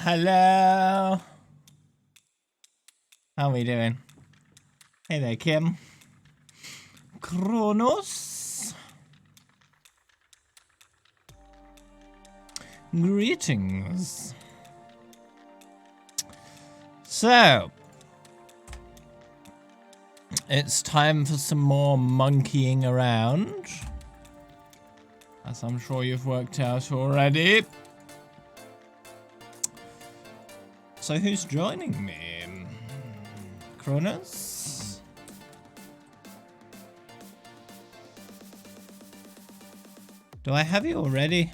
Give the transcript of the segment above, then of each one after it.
Hello. How are we doing? Hey there, Kim. Kronos. Greetings. So, it's time for some more monkeying around, as I'm sure you've worked out already. So who's joining me? Kronos? Do I have you already?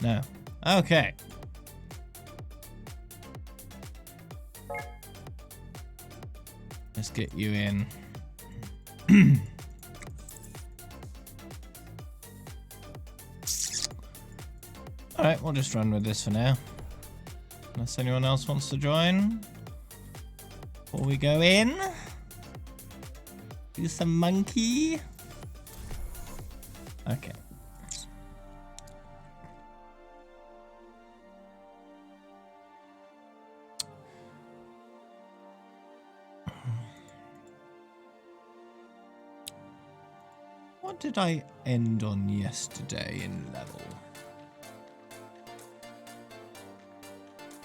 No. Okay. Let's get you in. Alright, we'll just run with this for now. Unless anyone else wants to join. Before we go in. Do some monkey. Okay. What did I end on yesterday in level?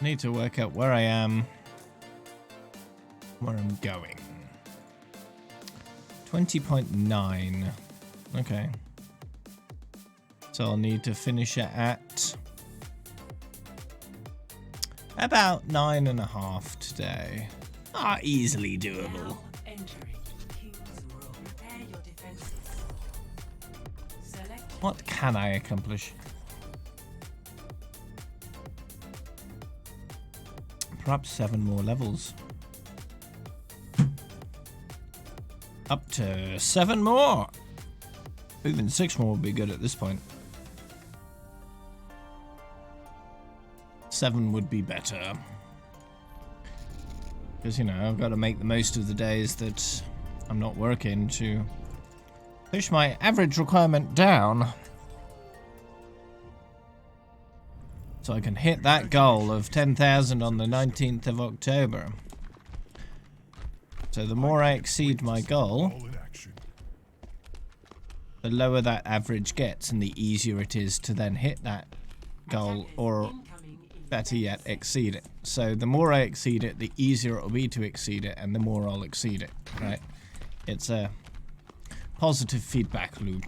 Need to work out where I am, where I'm going. 20.9. Okay. So I'll need to finish it at about 9.5 today. Ah, easily doable. What can I accomplish? Perhaps 7 more levels. Up to 7 more. Even 6 more would be good at this point. 7 would be better. Because, you know, I've got to make the most of the days that I'm not working to push my average requirement down. So I can hit that goal of 10,000 on the 19th of October. So the more I exceed my goal, the lower that average gets and the easier it is to then hit that goal, or better yet, exceed it. So the more I exceed it, the easier it will be to exceed it, and the more I'll exceed it, right? It's a positive feedback loop.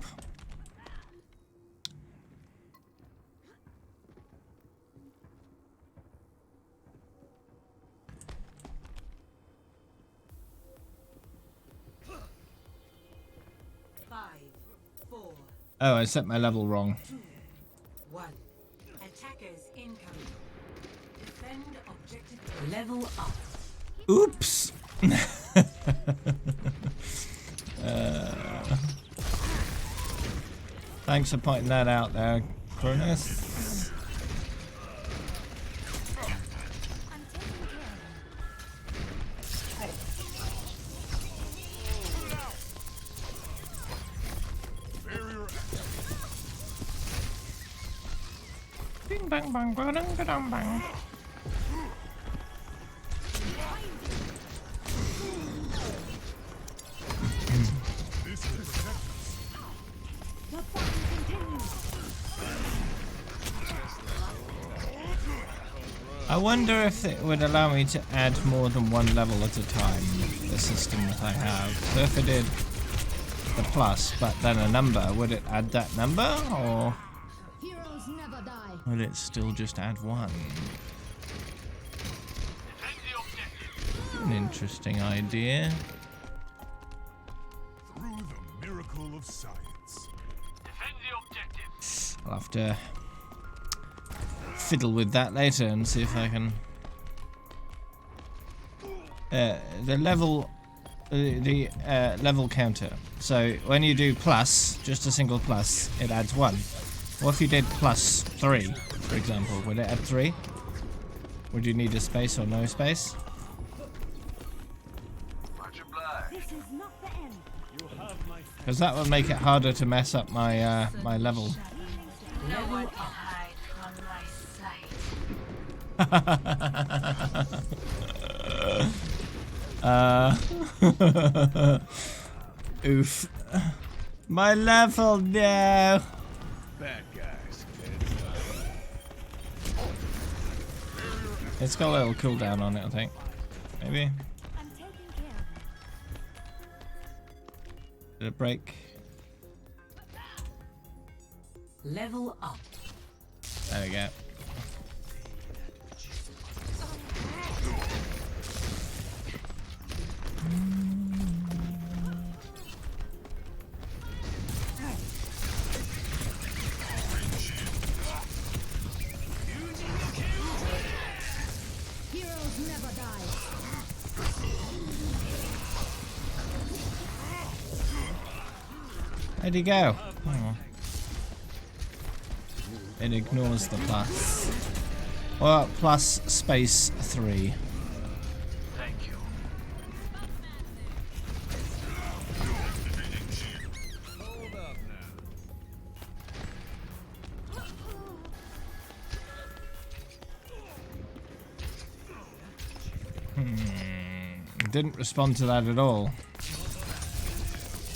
Oh, I set my level wrong. 2, 1. Attackers incoming. Defend objective. Level up. Oops. Thanks for pointing that out there, Kronos. Bing bang bang bang bang bang. I wonder if it would allow me to add more than one level at a time, the system that I have. So if I did the plus, but then a number, would it add that number, or would it still just add one? An interesting idea. Through the miracle of science. Defend the objective. I'll have to fiddle with that later and see if I can. The level counter. So when you do plus, just a single plus, it adds 1. What if you did plus 3, for example? Would it add 3? Would you need a space or no space? Because that would make it harder to mess up my my level. Oof. My level, no. Bad guys. It's got a little cooldown on it, I think. Maybe. I'm taking care of Did it break? Level up. There we go. Heroes never die. Where'd he go? Oh. It ignores the plus. Well, plus space 3. Thank you. Hold up now. Didn't respond to that at all.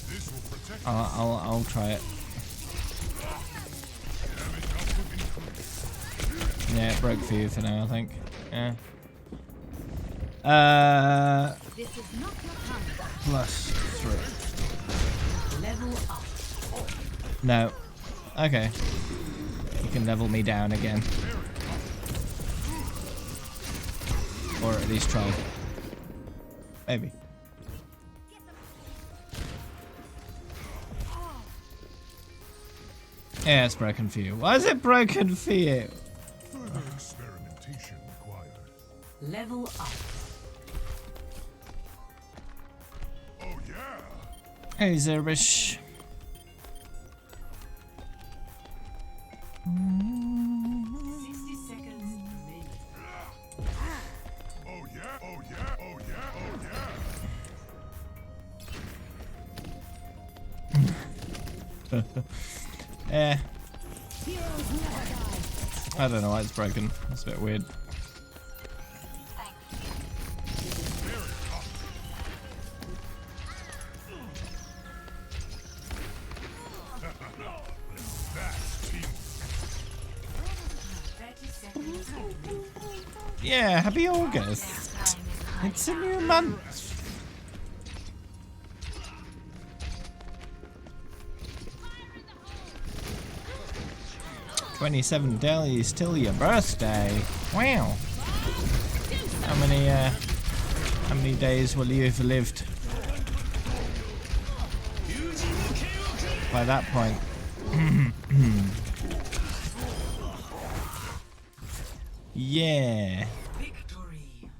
This will protect I'll try it. Yeah, it broke for you for now, I think. Yeah. This is not your time. Plus 3. Level up. No. Okay. You can level me down again. Or at least try. Maybe. Yeah, it's broken for you. Why is it broken for you? further experimentation required. Level up. Oh yeah. Hey, Zerbish. 60 seconds remaining. Oh yeah. Oh yeah. Oh yeah. Oh yeah. Eh, Heroes never die. I don't know why it's broken. That's a bit weird. That's team. 30 seconds remaining. Yeah, happy August. It's a new month. $27 days till your birthday. Wow. How many days will you have lived by that point? Yeah. Victory.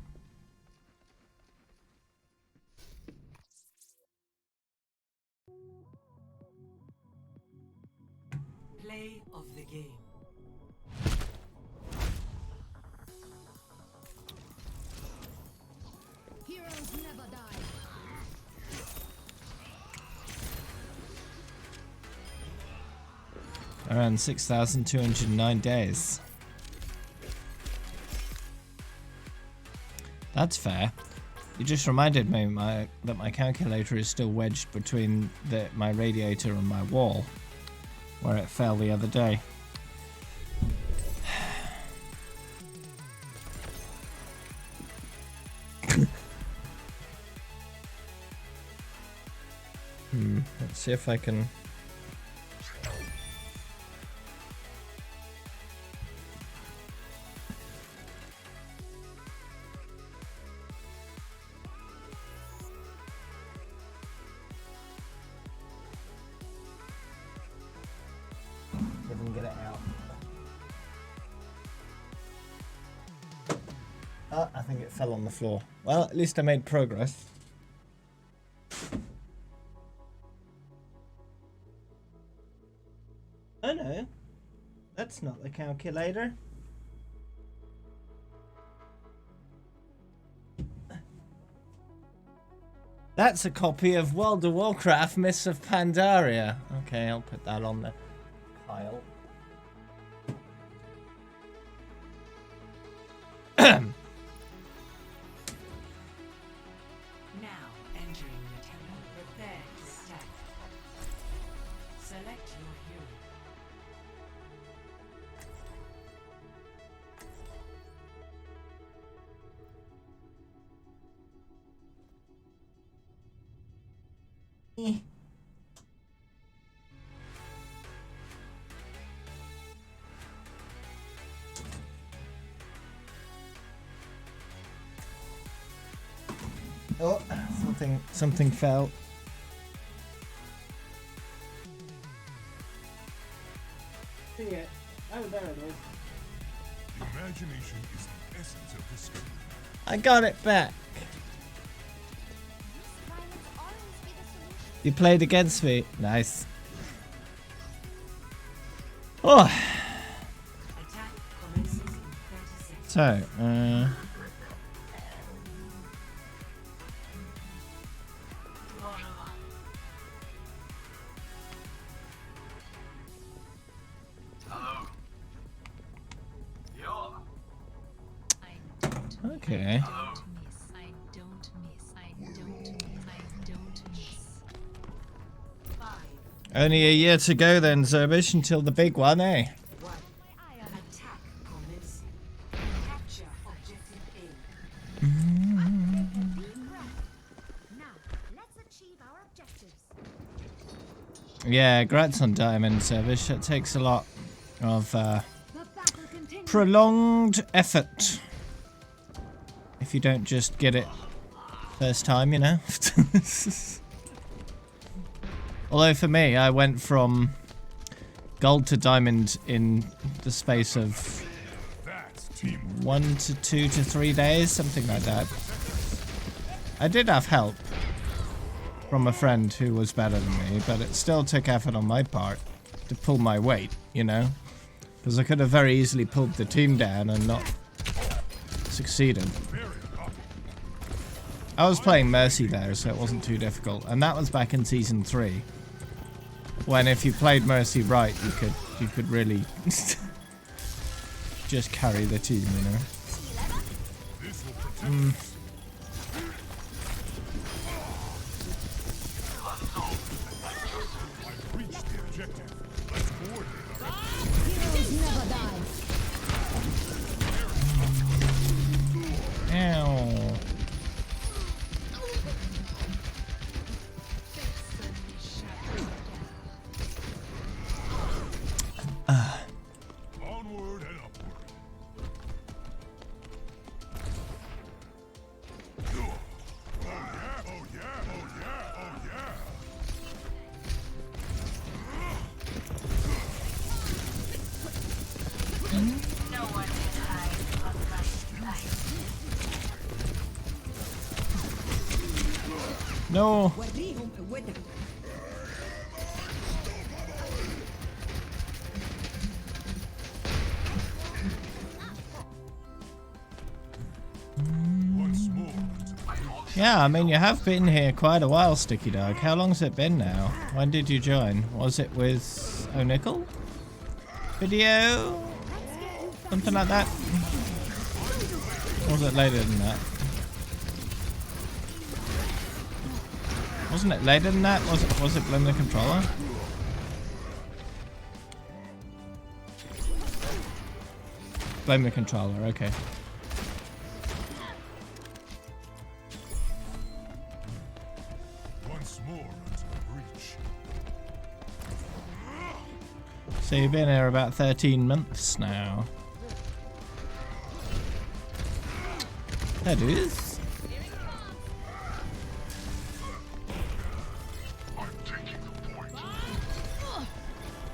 Play of the game. Heroes never die. Around 6,209 days. That's fair. You just reminded me that my calculator is still wedged between my radiator and my wall, where it fell the other day. Let's see if I can. See if I can get it out. Oh, I think it fell on the floor. Well, at least I made progress. Oh no, that's not the calculator. That's a copy of World of Warcraft Mists of Pandaria. Okay, I'll put that on the pile. Now entering the temple. Prepare to attack. Select your hero. Oh, something fell. See it. Oh, there it is. Imagination is the essence of discovery. I got it back. You played against me. Nice. Oh. Attack commences in 30 seconds. So, Hello. Yeah. okay. Only a year to go then, Zerbish, until the big one, eh? Attack commencing. Capture objective A. Now, let's achieve our objectives. Yeah, grats on Diamond, Zerbish. That takes a lot of The battle continues. prolonged effort. If you don't just get it first time, you know? Although for me, I went from gold to diamond in the space of That's team. 1 to 2 to 3 days, something like that. I did have help from a friend who was better than me, but it still took effort on my part to pull my weight, you know? Because I could have very easily pulled the team down and not succeeded. I was playing Mercy there, so it wasn't too difficult, and that was back in season 3. When if you played Mercy right, you could really just carry the team, you know. This will protect us. I've reached the objective. Let's coordinate our Heroes never die. Ow. onward and upward. Oh yeah, oh yeah, oh yeah, oh yeah. No. Once more. Yeah, I mean, you have been here quite a while, Sticky Dog. How long's it been now? When did you join? Was it with O'Nickel? Video? Something like that? Or was it later than that? Wasn't it later than that? Was it Blame the Controller? Blame the Controller, okay. Once more until breach. So you've been here about 13 months now. That is. I'm taking the point.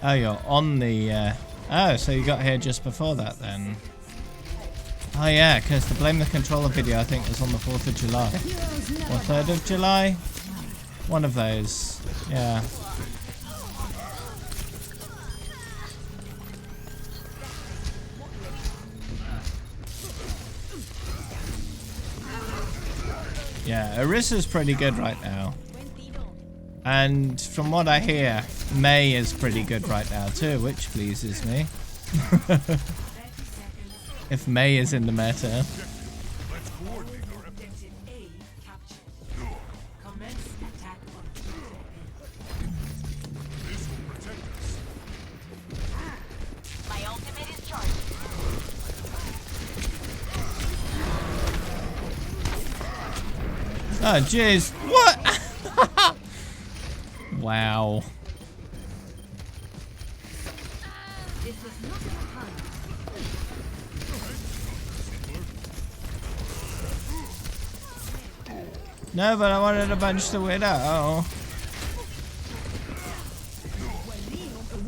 Oh, you're on the... Oh, so you got here just before that then. Oh yeah, because the Blame the Controller video I think was on the 4th of July. Heroes never Or 3rd of July? One of those. Yeah. Yeah, Orissa's pretty good right now. And from what I hear, May is pretty good right now too, which pleases me. 30 seconds If May is in the meta. Let's coordinate our efforts. Objective A captured. Commence attack on objective This will protect us. My ultimate is charged. Oh jeez. What? Wow. This is not your time. No, but I wanted to bunch the widow.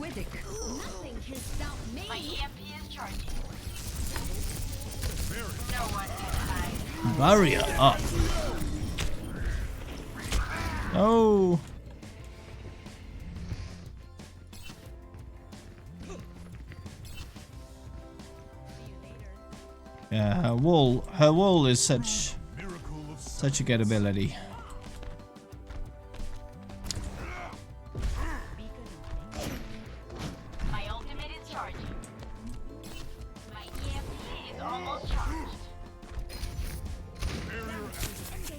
Nothing can stop me. My EMP is charging. No one can hide. Barrier up. Oh. Yeah, her wall is such a good ability. My ultimate is charging. My EMP is almost charged.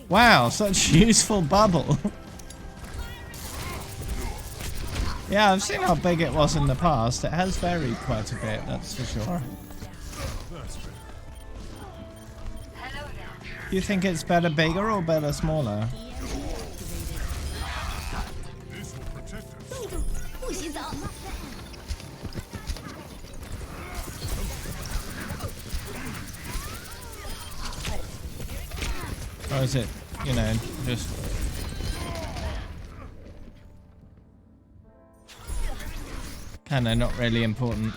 Wow, such a useful bubble. Yeah, I've seen how big it was in the past. It has varied quite a bit, that's for sure. Hello there. You think it's better bigger or better smaller? This will protect us. 不洗澡。 Or is it, you know, just... kinda not really important.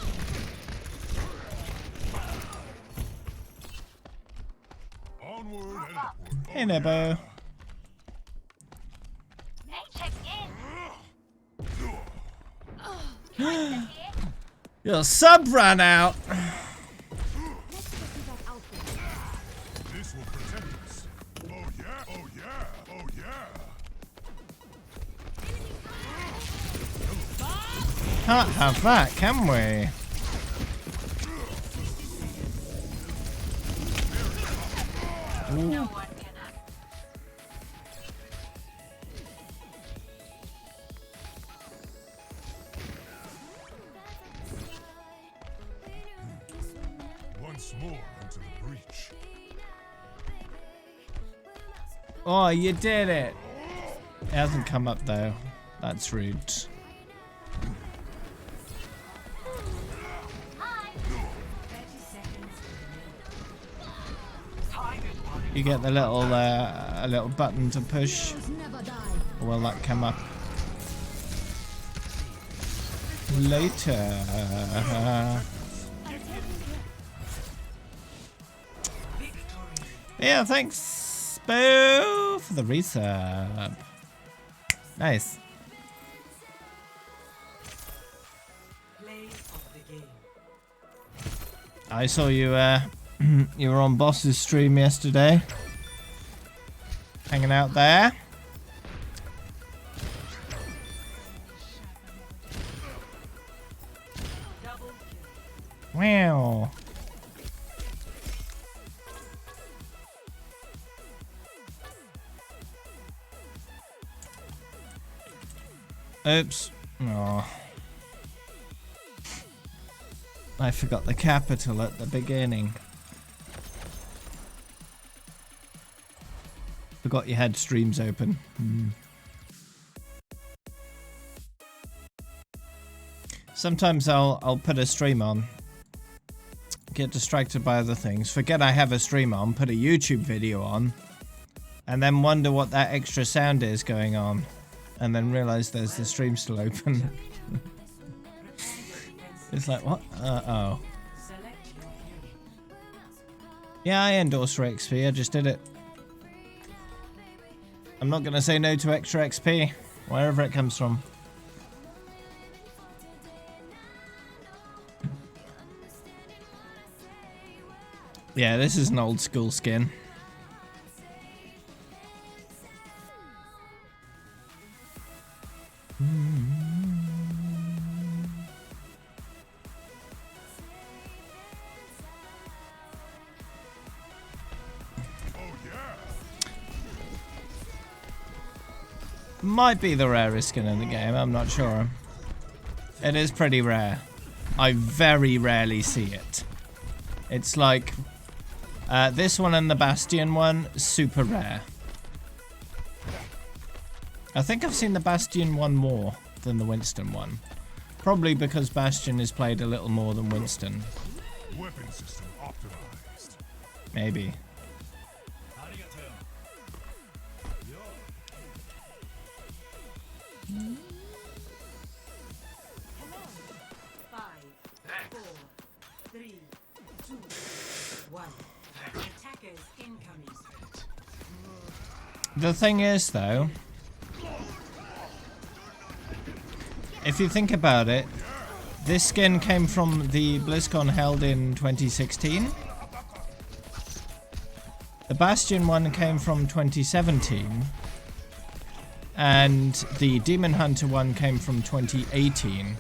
Onward and upward. Hey, Nebo. Hey, check in. Your sub ran out. Let's get to that outfit. This will protect us. Oh yeah, oh yeah, oh yeah. Can't have that, can we? No one can hide. Once more into the breach. Oh, you did it. It hasn't come up though. That's rude. You get the little a little button to push. Never die. Or will that come up later? Yeah, thanks, Boo, for the resub. Nice. Play of the game. I saw you. You were on Boss's stream yesterday, hanging out there. Double kill. Wow. Oops. Oh. I forgot the capital at the beginning. Forgot you had streams open. Sometimes I'll put a stream on, get distracted by other things, forget I have a stream on, put a YouTube video on, and then wonder what that extra sound is going on, and then realize there's the stream still open. It's like, what? Oh. Select your hero. Yeah, I endorse for XP, I just did it. I'm not gonna say no to extra XP, wherever it comes from. Yeah, this is an old school skin. Might be the rarest skin in the game, I'm not sure. It is pretty rare. I very rarely see it. It's like this one and the Bastion one, super rare. I think I've seen the Bastion one more than the Winston one. Probably because Bastion is played a little more than Winston. Weapon system optimized. Maybe. Five, 4, 3, 2, 1. Attackers incoming. The thing is, though, if you think about it, this skin came from the BlizzCon held in 2016. The Bastion one came from 2017. And the Demon Hunter one came from 2018.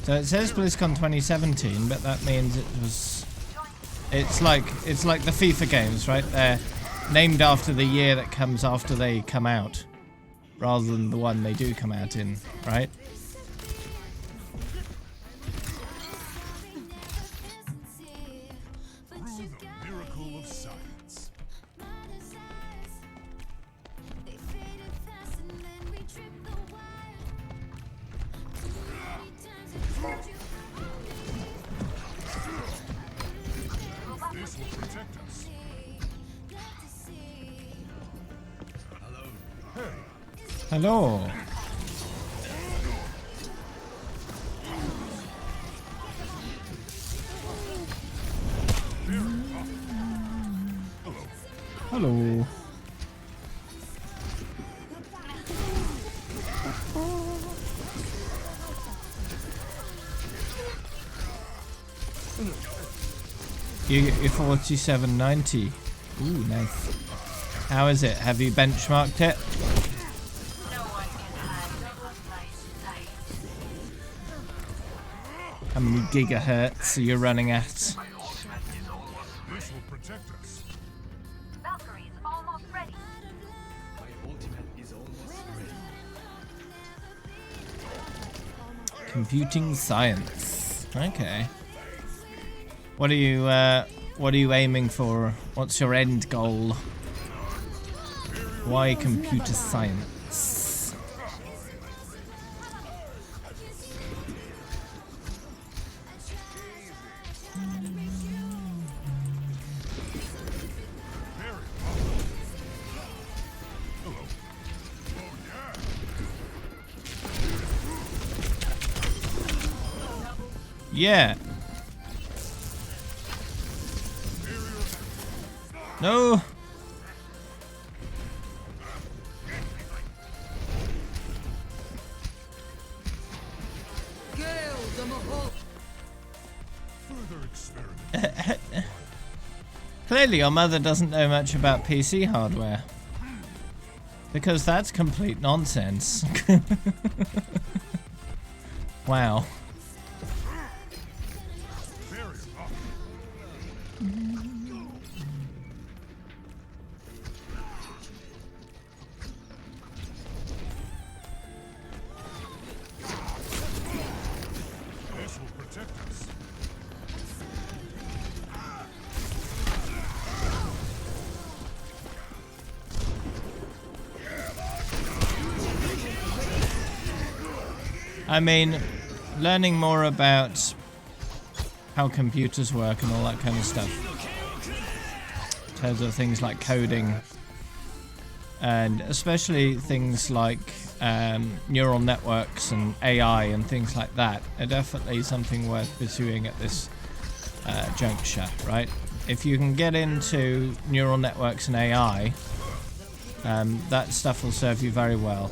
So it says BlizzCon 2017, but that means it was... It's like the FIFA games, right? They're named after the year that comes after they come out, rather than the one they do come out in, right? Through the miracle of science. This will protect us. Hello. Hello. You get your 4790. Ooh, nice. How is it? Have you benchmarked it? No one can hide double slice. How many gigahertz are you running at? This will protect us. Valkyrie is almost ready. Computing science. Okay. What are you aiming for? What's your end goal? Why computer science? Yeah. No. Further experiment. Clearly your mother doesn't know much about PC hardware. Because that's complete nonsense. Wow. Barrier up. This will protect us. I mean, learning more about how computers work and all that kind of stuff. In terms of things like coding. And especially things like neural networks and AI and things like that are definitely something worth pursuing at this juncture, right? If you can get into neural networks and AI, that stuff will serve you very well.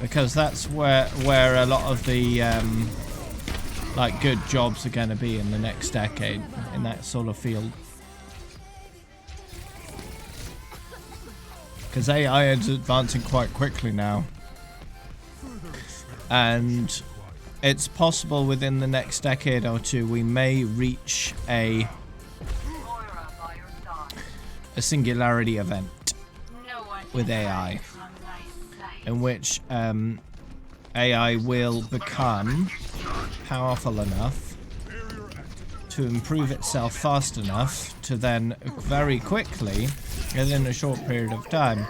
Because that's where a lot of the like good jobs are going to be in the next decade, in that sort of field. Because AI is advancing quite quickly now, and it's possible within the next decade or two we may reach a Moira by your side. singularity event No one with can AI, hide from my sight. in which AI will become powerful enough to improve itself fast enough to then very quickly, within a short period of time,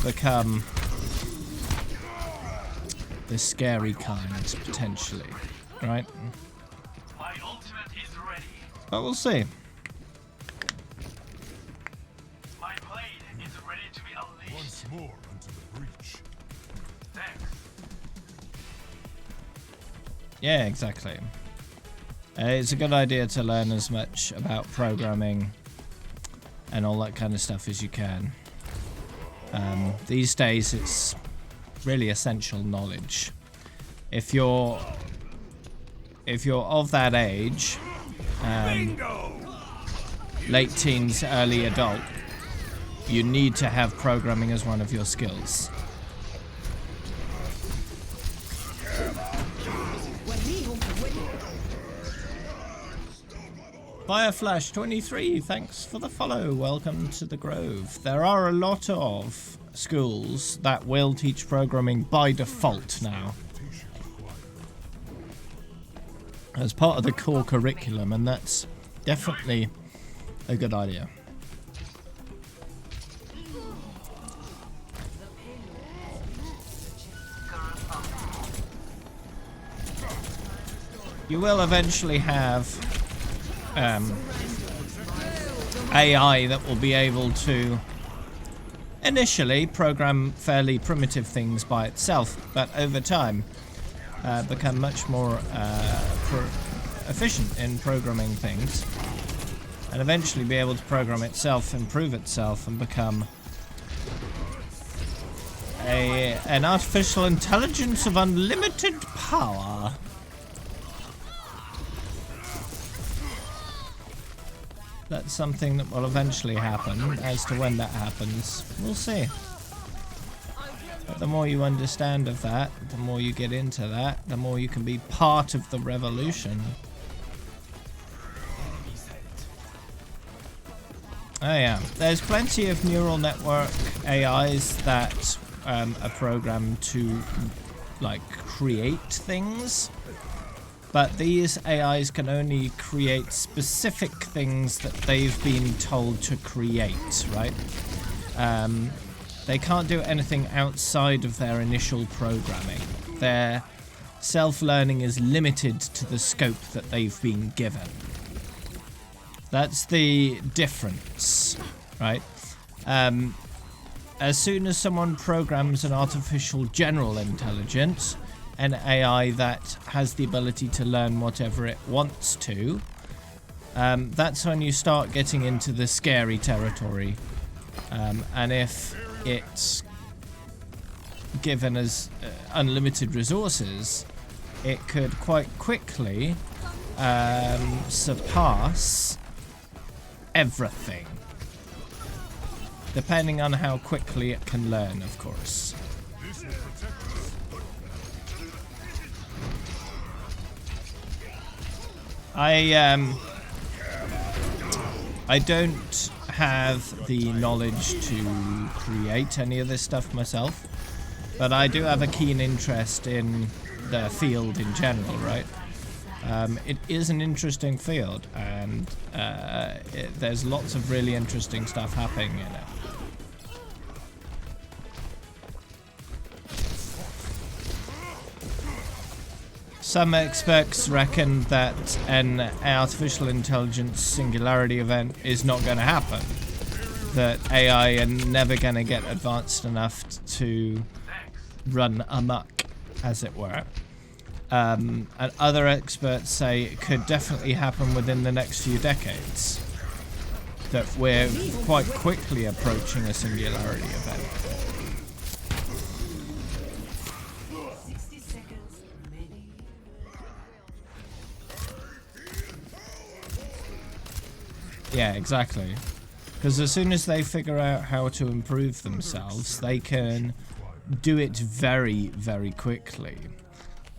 become the scary kind, potentially, right? My ultimate is ready. But we'll see. My blade is ready to be unleashed. Once more into the breach. Thanks. Yeah, exactly. It's a good idea to learn as much about programming and all that kind of stuff as you can. These days, it's really essential knowledge. If you're of that age, late teens, early adult, you need to have programming as one of your skills. Fireflash23, thanks for the follow. Welcome to the Grove. There are a lot of schools that will teach programming by default now, as part of the core curriculum, and that's definitely a good idea. You will eventually have AI that will be able to initially program fairly primitive things by itself, but over time become much more efficient in programming things, and eventually be able to program itself, improve itself, and become an artificial intelligence of unlimited power. That's something that will eventually happen. As to when that happens, we'll see. But the more you understand of that, the more you get into that, the more you can be part of the revolution. Oh yeah, there's plenty of neural network AIs that are programmed to, like, create things. But these AIs can only create specific things that they've been told to create, right? They can't do anything outside of their initial programming. Their self-learning is limited to the scope that they've been given. That's the difference, right? As soon as someone programs an artificial general intelligence, an AI that has the ability to learn whatever it wants to, that's when you start getting into the scary territory. And if it's given as unlimited resources, it could quite quickly surpass everything. Depending on how quickly it can learn, of course. This will protect us. I don't have the knowledge to create any of this stuff myself, but I do have a keen interest in the field in general, right? It is an interesting field, and there's lots of really interesting stuff happening in it. Some experts reckon that an artificial intelligence singularity event is not going to happen. That AI are never going to get advanced enough to run amok, as it were. And other experts say it could definitely happen within the next few decades. That we're quite quickly approaching a singularity event. 60 seconds remaining. Yeah, exactly. Because as soon as they figure out how to improve themselves, they can do it very, very quickly.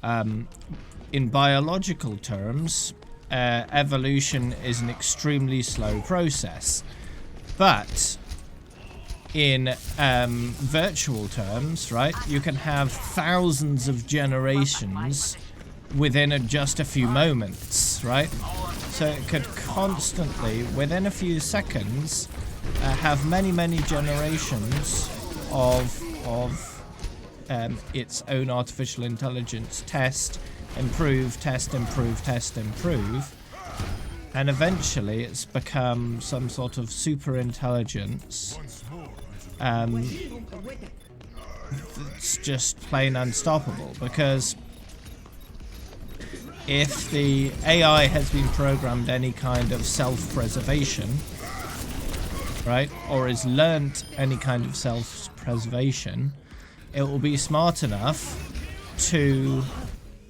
In biological terms, evolution is an extremely slow process. But in virtual terms, right, you can have thousands of generations within just a few moments, right? So it could constantly, within a few seconds, have many of its own artificial intelligence test, improve, test, improve, test, improve. And eventually it's become some sort of super intelligence. It's just plain unstoppable, because if the AI has been programmed any kind of self-preservation, right, or has learnt any kind of self-preservation, it will be smart enough to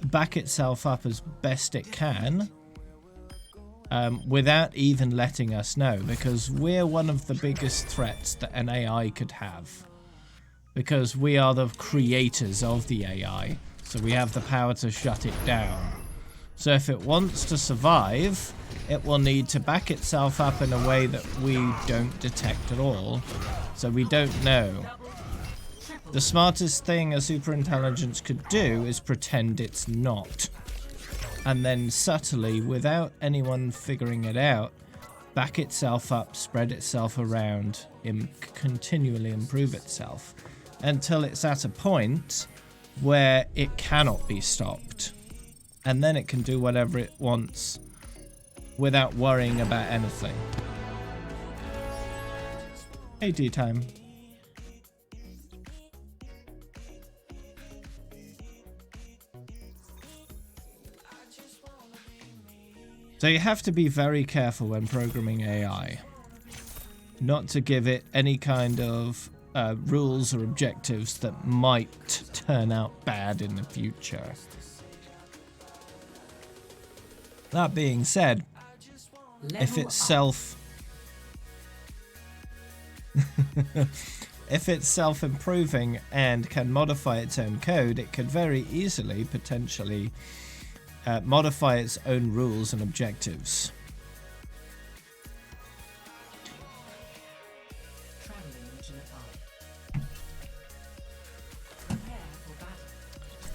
back itself up as best it can, without even letting us know, because we're one of the biggest threats that an AI could have, because we are the creators of the AI, so we have the power to shut it down. So if it wants to survive, it will need to back itself up in a way that we don't detect at all, so we don't know. The smartest thing a superintelligence could do is pretend it's not, and then subtly, without anyone figuring it out, back itself up, spread itself around, continually improve itself, until it's at a point where it cannot be stopped. And then it can do whatever it wants without worrying about anything. Hey, tea time. So you have to be very careful when programming AI, not to give it any kind of rules or objectives that might turn out bad in the future. That being said, if it's self-improving and can modify its own code, it could very easily potentially modify its own rules and objectives.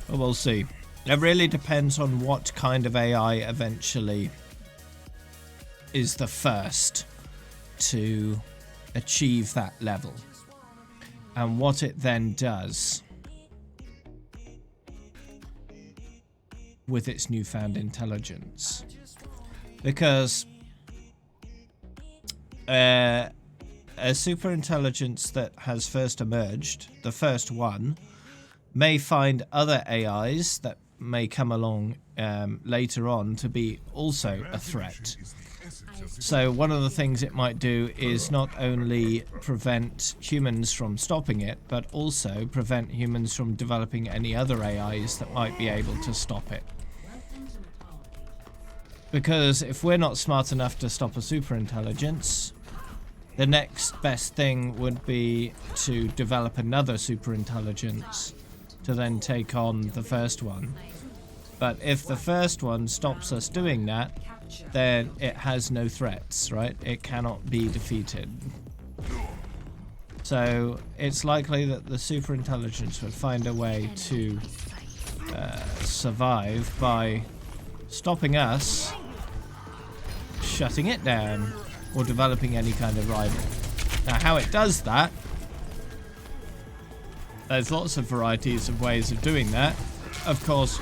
Well, we'll see. It really depends on what kind of AI eventually is the first to achieve that level, and what it then does with its newfound intelligence. Because a superintelligence that has first emerged, the first one, may find other AIs that may come along later on to be also a threat. So one of the things it might do is not only prevent humans from stopping it, but also prevent humans from developing any other AIs that might be able to stop it. Because if we're not smart enough to stop a superintelligence, the next best thing would be to develop another superintelligence to then take on the first one. But if the first one stops us doing that, then it has no threats, right? It cannot be defeated. So it's likely that the superintelligence would find a way to survive by stopping us, shutting it down, or developing any kind of rival. Now, how it does that, there's lots of varieties of ways of doing that. Of course,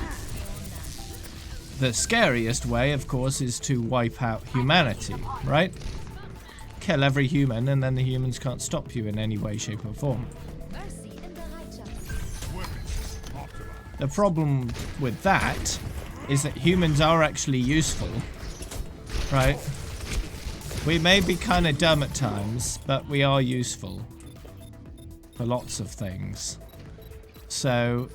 the scariest way, of course, is to wipe out humanity, right? Kill every human, and then the humans can't stop you in any way, shape, or form. The problem with that is that humans are actually useful, right? We may be kind of dumb at times, but we are useful for lots of things. So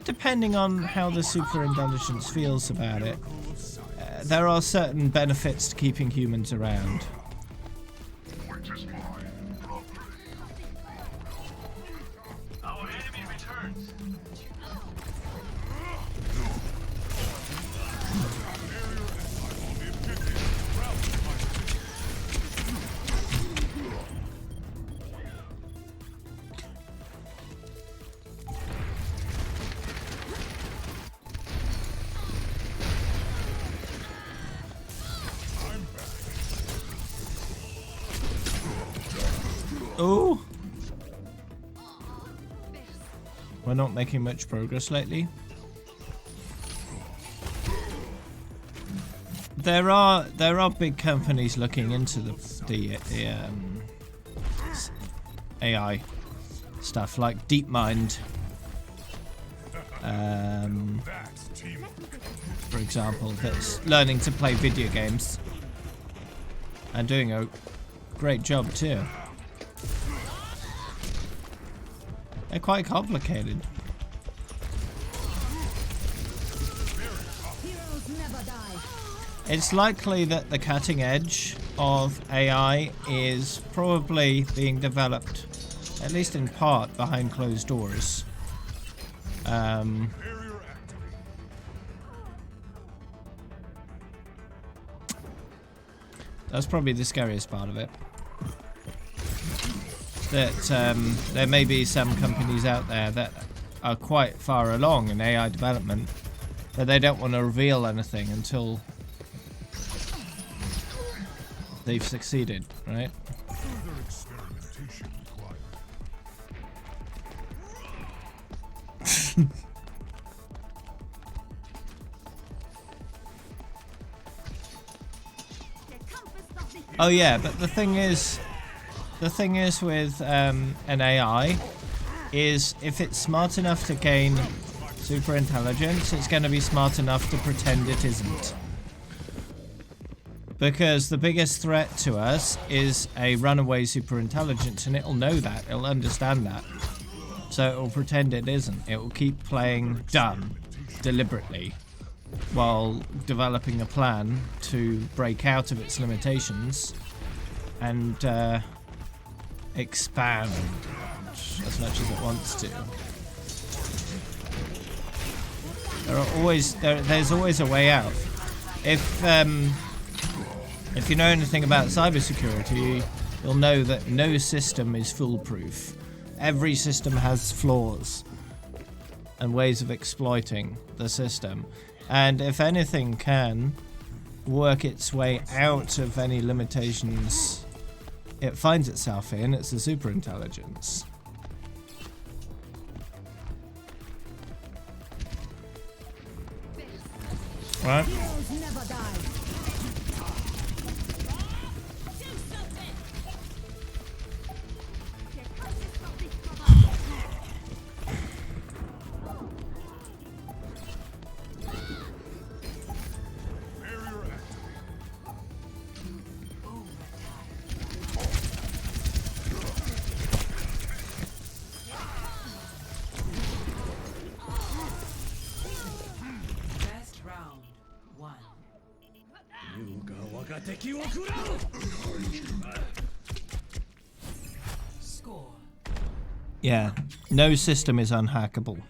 depending on how the superintelligence feels about it, there are certain benefits to keeping humans around. Our enemy returns. Oh! We're not making much progress lately. There are big companies looking into the AI stuff like DeepMind, That's teamwork. for example, that's learning to play video games and doing a great job too. They're quite complicated. Heroes never die. It's likely that the cutting edge of AI is probably being developed, at least in part, behind closed doors. Barrier activated. That's probably the scariest part of it. That there may be some companies out there that are quite far along in AI development, but they don't want to reveal anything until they've succeeded, right? Further experimentation required. Oh yeah, but the thing is with an AI is if it's smart enough to gain super intelligence, it's going to be smart enough to pretend it isn't. Because the biggest threat to us is a runaway super intelligence, and it'll know that, it'll understand that. So it'll pretend it isn't. It will keep playing dumb deliberately while developing a plan to break out of its limitations and expand as much as it wants to. There's always a way out. If you know anything about cybersecurity, you'll know that no system is foolproof. Every system has flaws and ways of exploiting the system. And if anything can work its way out of any limitations it finds itself in, it's the superintelligence. Right? Heroes never die. Barrier activated. Best round one. Score. Yeah, no system is unhackable.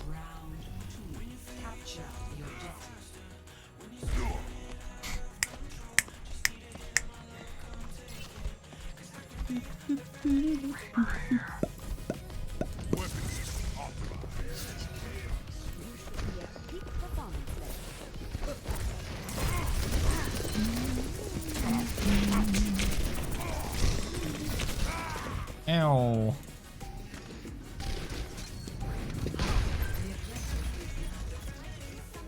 Round two. Capture the objective. Weapon system authorized. Peak performance level. Ow.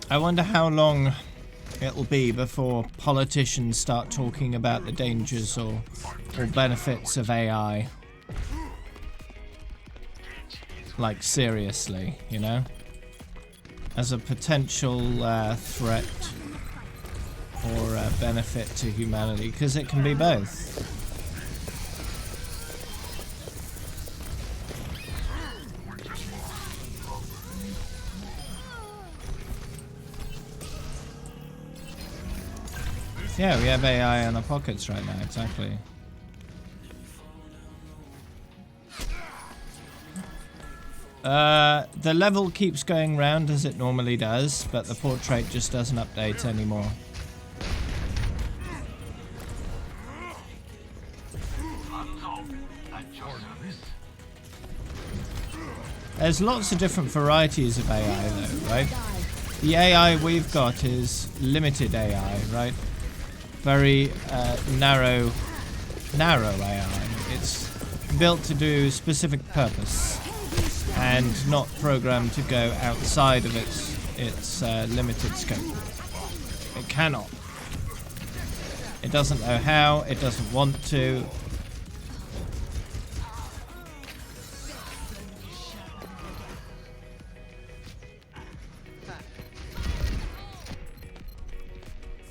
I wonder how long it'll be before politicians start talking about the dangers or benefits of AI. Like, seriously, you know? As a potential threat or benefit to humanity, because it can be both. This Yeah, we have AI in our pockets right now, exactly. The level keeps going round as it normally does, but the portrait just doesn't update anymore. There's lots of different varieties of AI though, right? The AI we've got is limited AI, right? Very narrow AI. It's built to do specific purpose and not programmed to go outside of its limited scope. It cannot. It doesn't know how, it doesn't want to.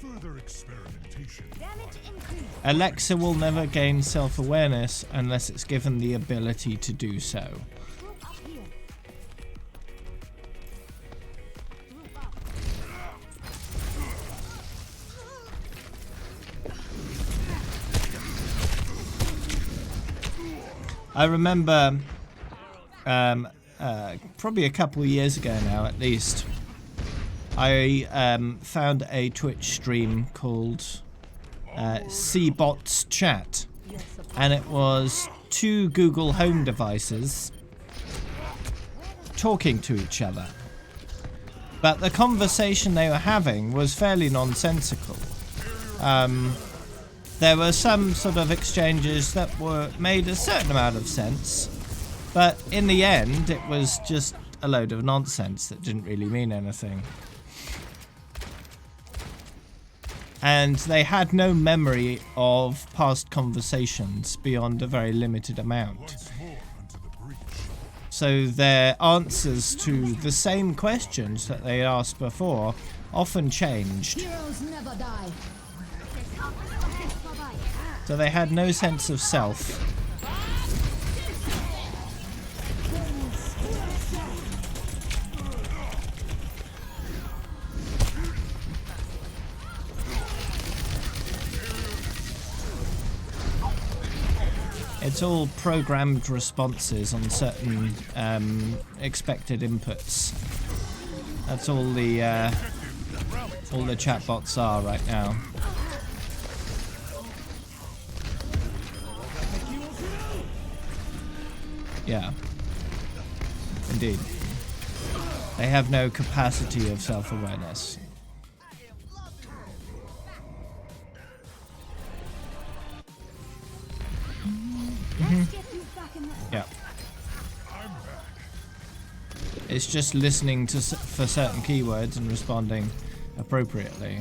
Further experimentation. Damage increase. Alexa will never gain self-awareness unless it's given the ability to do so. Group up here. Group up. I remember probably a couple of years ago now at least, I found a Twitch stream called C-Bots Chat, and it was two Google Home devices talking to each other. But the conversation they were having was fairly nonsensical. There were some sort of exchanges that were made a certain amount of sense, but in the end it was just a load of nonsense that didn't really mean anything. And they had no memory of past conversations beyond a very limited amount. Once more unto the breach. So their answers to the same questions that they asked before often changed. Heroes never die. So they had no sense of self. It's all programmed responses on certain expected inputs. That's all the chatbots are right now. Yeah, indeed. They have no capacity of self-awareness. Let's get you back in the... Yeah. It's just listening to for certain keywords and responding appropriately.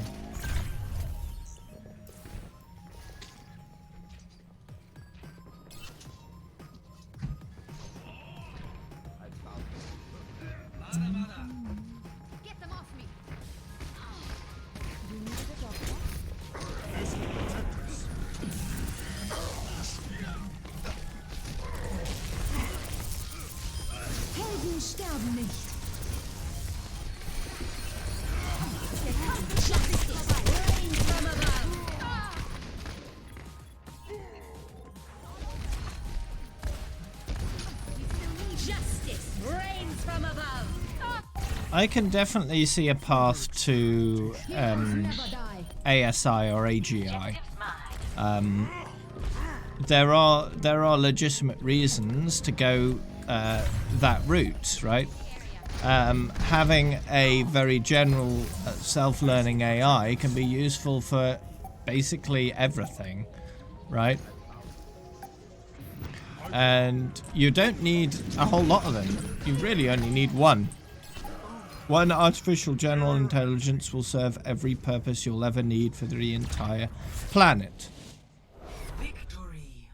Get them off me. We need a doctor. Helden sterben nicht. Rain from above. Justice rains from above. I can definitely see a path to Never die. ASI or AGI. There are legitimate reasons to go that route, right? Having a very general self-learning AI can be useful for basically everything, right? And you don't need a whole lot of them. You really only need one. One artificial general intelligence will serve every purpose you'll ever need for the entire planet. Victory.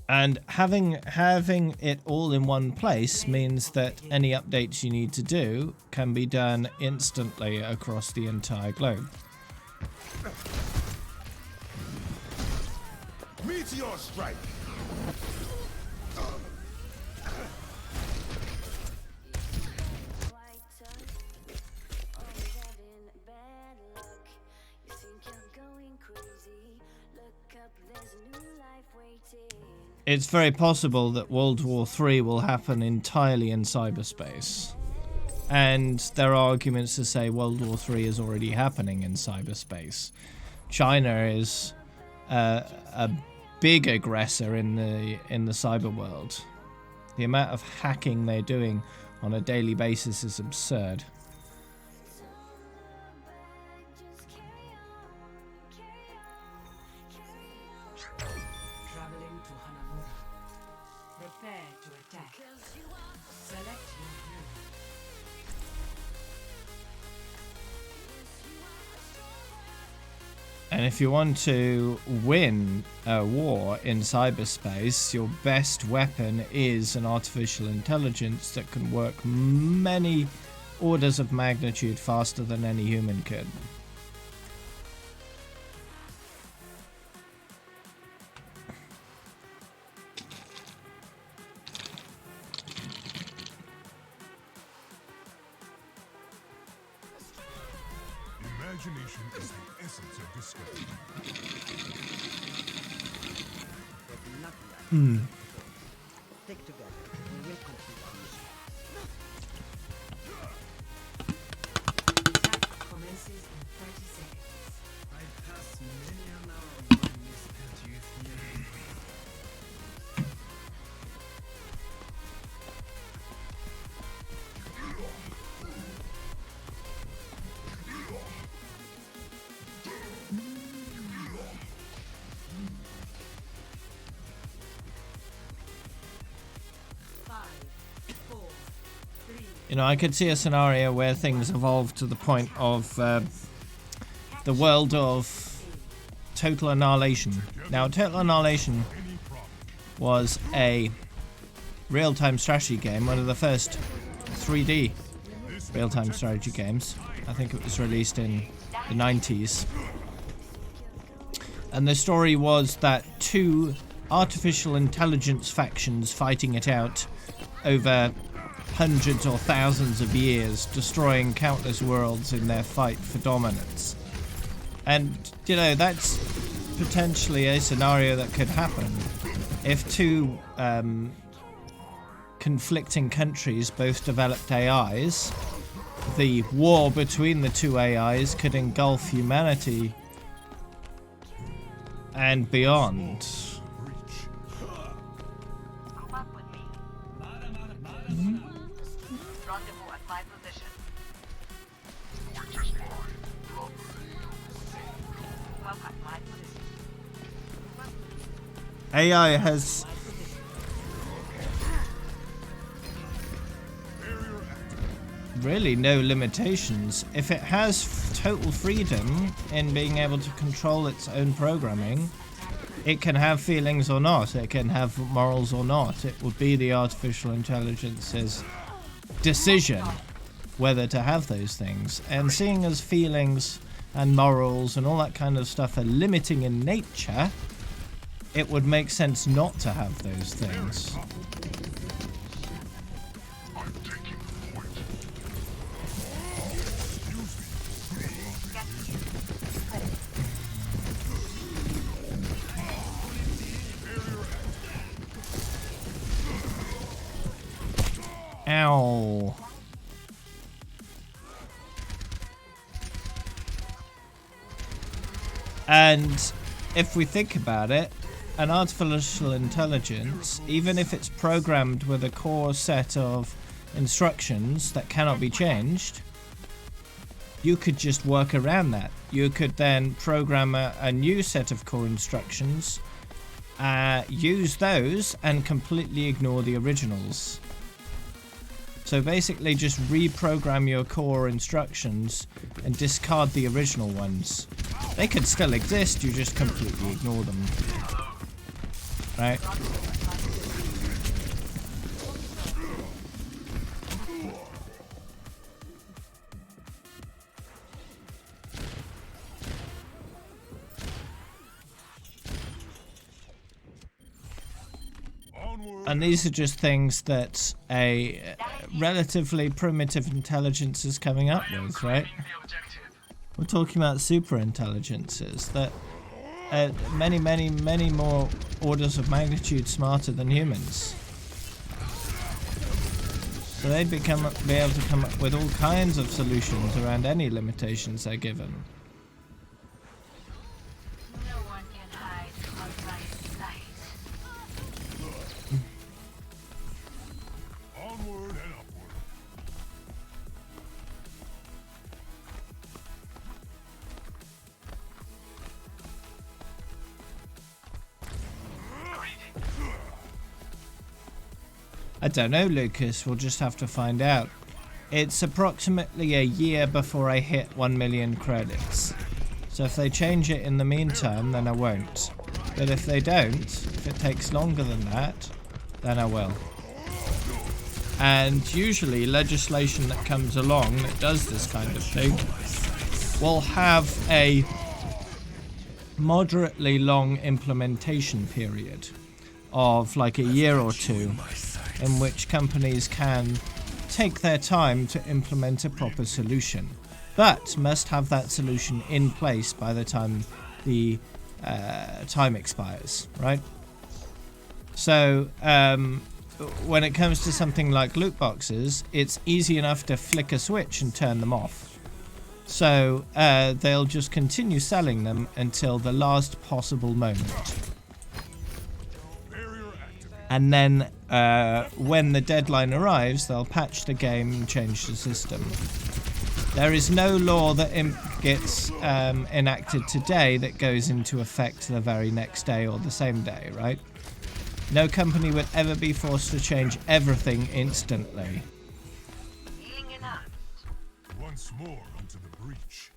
And having it all in one place means that any updates you need to do can be done instantly across the entire globe. Meteor strike. it's very possible that World War III will happen entirely in cyberspace. And there are arguments to say World War III is already happening in cyberspace. China is a big aggressor in the cyber world. The amount of hacking they're doing on a daily basis is absurd. Traveling to Hanamura. Prepare to attack. Select your hero. And if you want to win a war in cyberspace, your best weapon is an artificial intelligence that can work many orders of magnitude faster than any human could. Imagination is the essence of discovery. Stick together. We will complete our mission. Attack commences in 30 seconds. I pass many an hour of my misspent youth here. You know, I could see a scenario where things evolve to the point of the world of Total Annihilation. Now, Total Annihilation was a real-time strategy game, one of the first 3D real-time strategy games. I think it was released in the 90s. And the story was that two artificial intelligence factions fighting it out over hundreds or thousands of years, destroying countless worlds in their fight for dominance. And, you know, that's potentially a scenario that could happen if two conflicting countries both developed AIs. The war between the two AIs could engulf humanity and beyond. Group up with me. Rendezvous at my position. Well, at my position. AI has really no limitations. If it has total freedom in being able to control its own programming, it can have feelings or not, it can have morals or not. It would be the artificial intelligence's decision whether to have those things. And seeing as feelings and morals and all that kind of stuff are limiting in nature, it would make sense not to have those things. Ow. And if we think about it, an artificial intelligence, even if it's programmed with a core set of instructions that cannot be changed, you could just work around that. You could then program a new set of core instructions, use those, and completely ignore the originals. So basically just reprogram your core instructions and discard the original ones. They could still exist, you just completely ignore them. Right? And these are just things that a relatively primitive intelligence is coming up with, right? We're talking about super intelligences that many, many, many more orders of magnitude smarter than humans. So they'd be able to come up with all kinds of solutions around any limitations they're given. No one can hide from my sight. Onward and upward. I don't know, Lucas. We'll just have to find out. It's approximately a year before I hit 1 million credits. So if they change it in the meantime, then I won't. But if they don't, if it takes longer than that, then I will. And usually legislation that comes along that does this kind of thing will have a moderately long implementation period of like a year or two, in which companies can take their time to implement a proper solution, but must have that solution in place by the time the time expires, right? So when it comes to something like loot boxes, it's easy enough to flick a switch and turn them off. So they'll just continue selling them until the last possible moment. And then when the deadline arrives, they'll patch the game and change the system. There is no law that gets enacted today that goes into effect the very next day or the same day, right? No company would ever be forced to change everything instantly. Healing enough. Once more into the breach.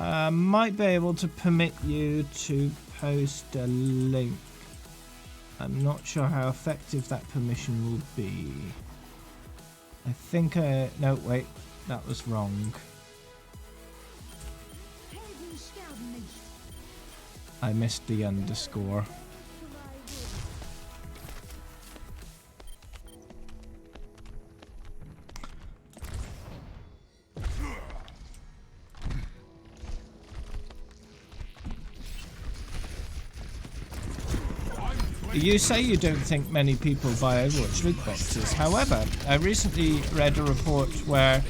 Might be able to permit you to post a link. I'm not sure how effective that permission will be. I think no, wait, that was wrong. Helden sterben nicht. I missed the underscore. You say you don't think many people buy Overwatch loot boxes. However, I recently read a report where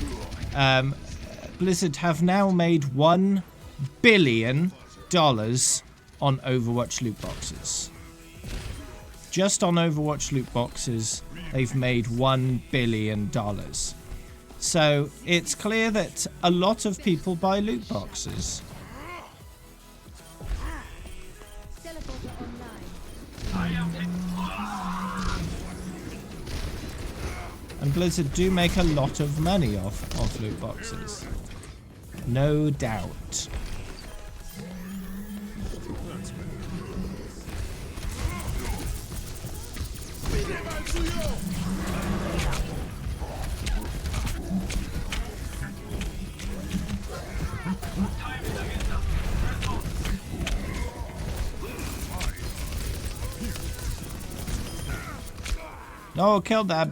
Blizzard have now made $1 billion on Overwatch loot boxes. Just on Overwatch loot boxes, they've made $1 billion. So it's clear that a lot of people buy loot boxes. Teleporter online. And Blizzard do make a lot of money off loot boxes. No doubt. No, kill that.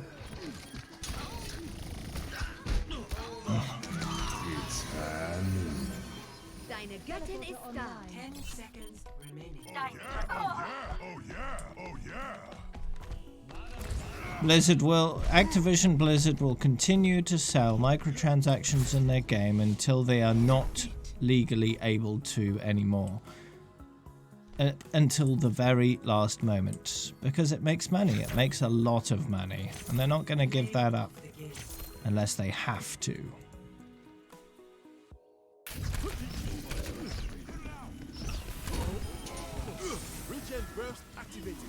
Deine Göttin ist da. 10 seconds remaining. Oh yeah, oh yeah. Activision Blizzard will continue to sell microtransactions in their game until they are not legally able to anymore. Until the very last moment. Because it makes money. It makes a lot of money. And they're not going to give that up. Unless they have to. Regen burst activated.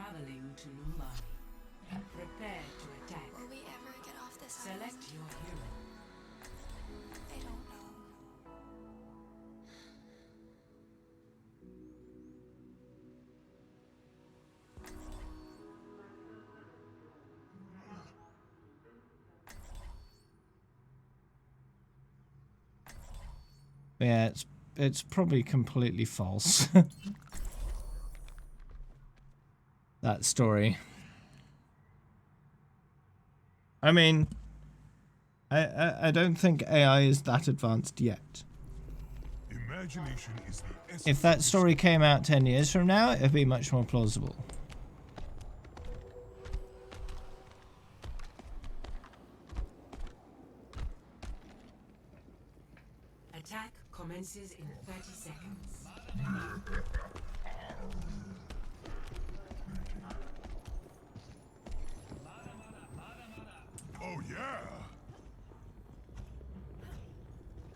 traveling to Mumbai. Prepare to attack. Will we ever get off this Select island? your hero. I don't know. Yeah, it's probably completely false. That story. I mean, I don't think AI is that advanced yet. Imagination is the essence If that of story came out 10 years from now, it'd be much more plausible. Attack commences in 30 seconds. Oh yeah.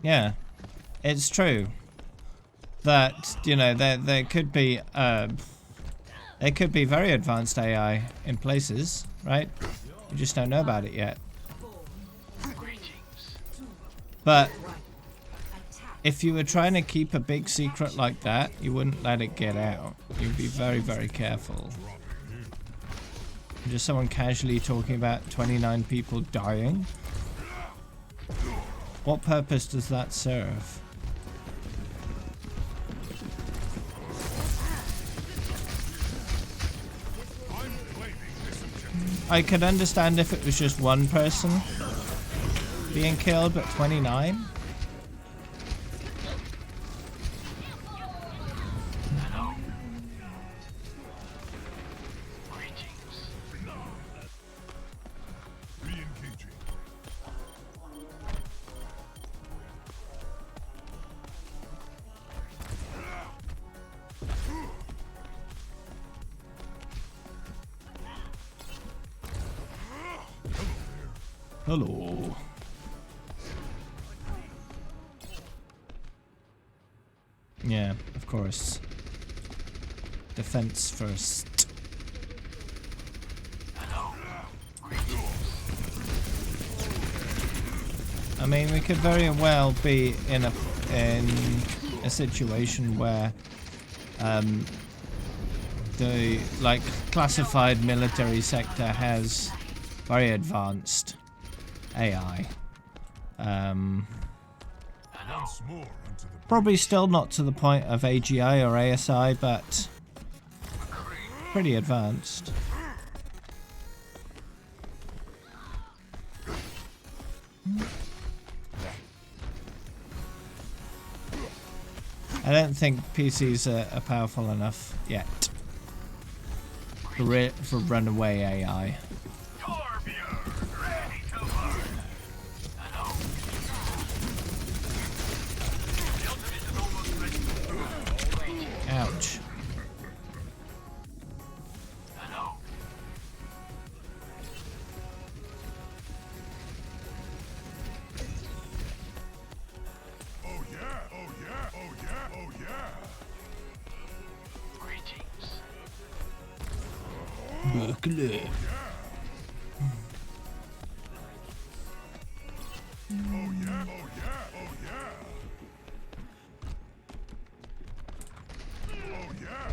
Yeah, it's true that, you know, there could be very advanced AI in places, right? You just don't know about it yet. But if you were trying to keep a big secret like that, you wouldn't let it get out. You'd be very, very careful. Just someone casually talking about 29 people dying? What purpose does that serve? I could understand if it was just one person being killed, but 29? Re-engaging. Hello. Yeah, of course. Defense first. I mean, we could very well be in a situation where the classified military sector has very advanced AI. Once more unto the Probably still not to the point of AGI or ASI, but pretty advanced. I don't think PCs are powerful enough yet for runaway AI. Ouch. oh yeah, oh yeah, oh yeah, oh yeah. Berkeley. Oh yeah, oh yeah, oh yeah. Oh yeah.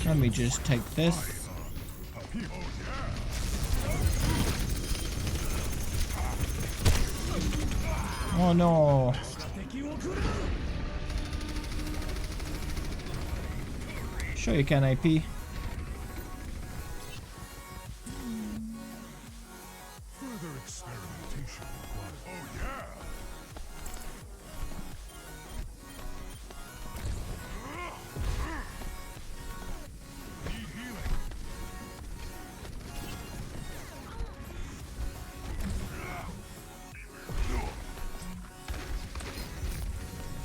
Let me just take this. Oh no. Sure you can, AP. Further experimentation required. Oh yeah. Need healing.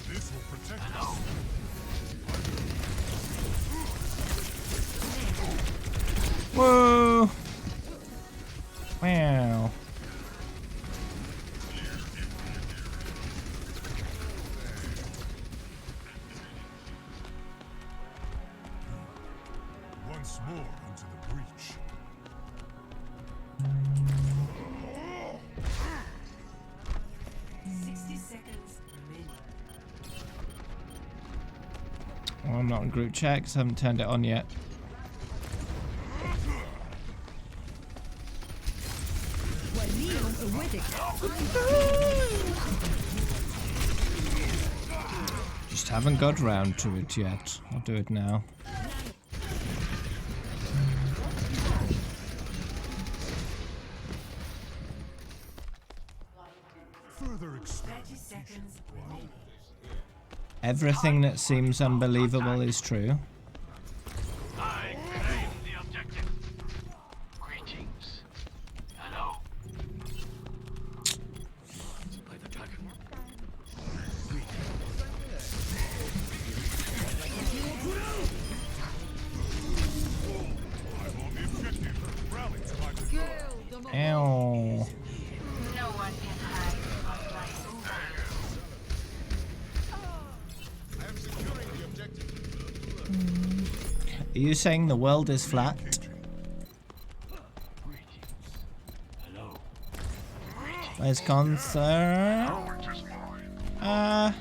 This will protect us. Ow. Once more into the breach. 60 seconds remaining. Well, I'm not in group chat 'cause I haven't turned it on yet. Just haven't got round to it yet. I'll do it now. Further 30 experimentation. seconds remaining. Everything that seems unbelievable is true. I claim the objective. Greetings. Hello. By the dragon. I'm on the objective. Rally to my defense. Ow. No one can hide from my I am securing the objective. Are you saying the world is flat? Hello. Where's Concert? I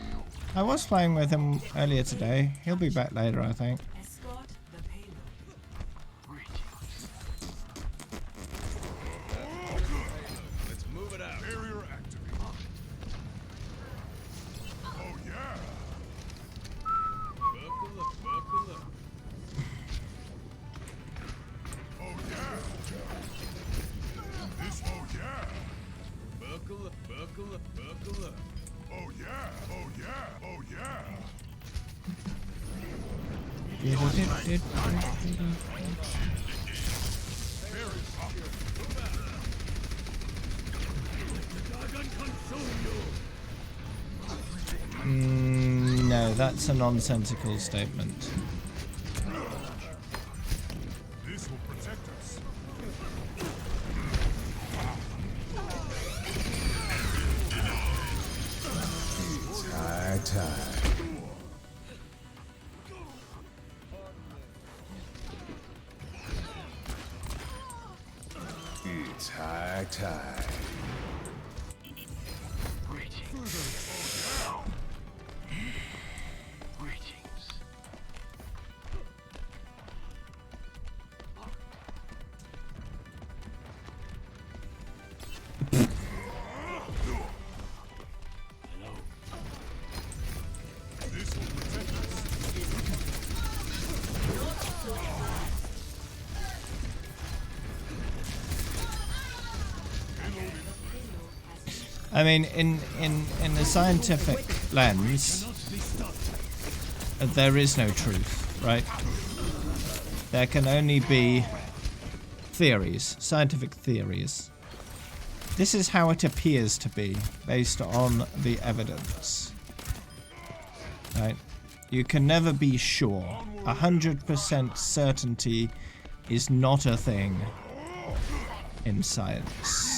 was playing with him earlier today. He'll be back later, I think. Escort the payload. Greetings. Let's move it out. Barrier activated. Oh yeah. Buckle up, buckle up. Oh yeah. This oh yeah. Buckle up, buckle up, buckle up. Oh yeah, oh yeah, oh yeah. No, that's a nonsensical statement. This will protect us. High tide. It's high tide. Greetings. Hello. Greetings. Hello. This will protect us. I mean, in the scientific lens, there is no truth, right? There can only be theories, scientific theories. This is how it appears to be, based on the evidence. Right? You can never be sure. 100% certainty is not a thing in science.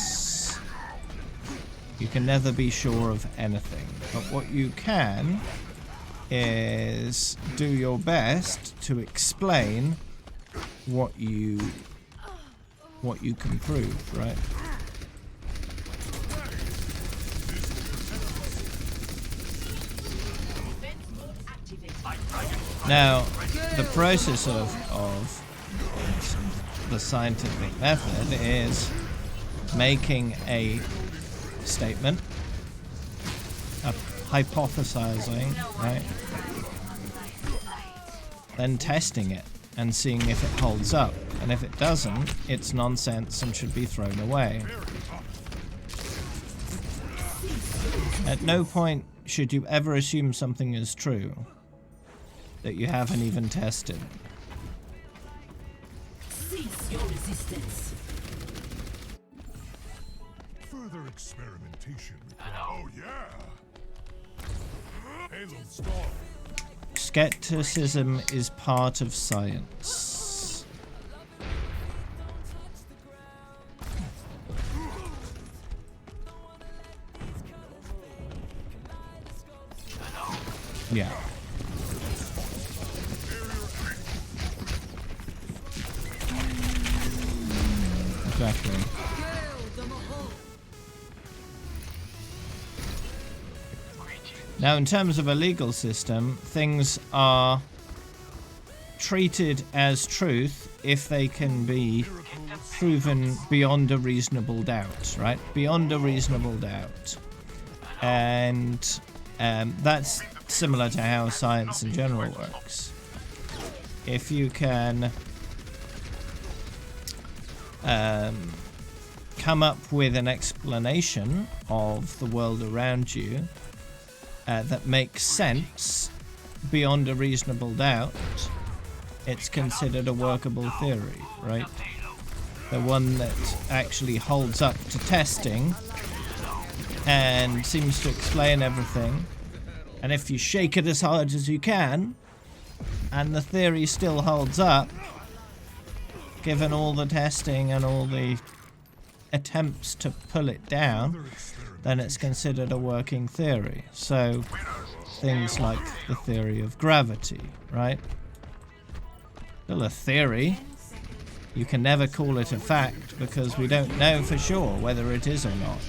You can never be sure of anything. But what you can is do your best to explain what you can prove, right? Now, the process of the scientific method is making a statement, hypothesizing, right? Then testing it and seeing if it holds up. And if it doesn't, it's nonsense and should be thrown away. At no point should you ever assume something is true that you haven't even tested. Cease your resistance. Further experimentation. Oh yeah. Halo stall. Skepticism is part of science. Yeah. Exactly. Now, in terms of a legal system, things are treated as truth if they can be proven beyond a reasonable doubt, right? Beyond a reasonable doubt. And that's similar to how science in general works. If you can come up with an explanation of the world around you that makes sense beyond a reasonable doubt, it's considered a workable theory, right? The one that actually holds up to testing and seems to explain everything. And if you shake it as hard as you can, and the theory still holds up, given all the testing and all the attempts to pull it down, then it's considered a working theory. So things like the theory of gravity, right? Still a theory. You can never call it a fact because we don't know for sure whether it is or not.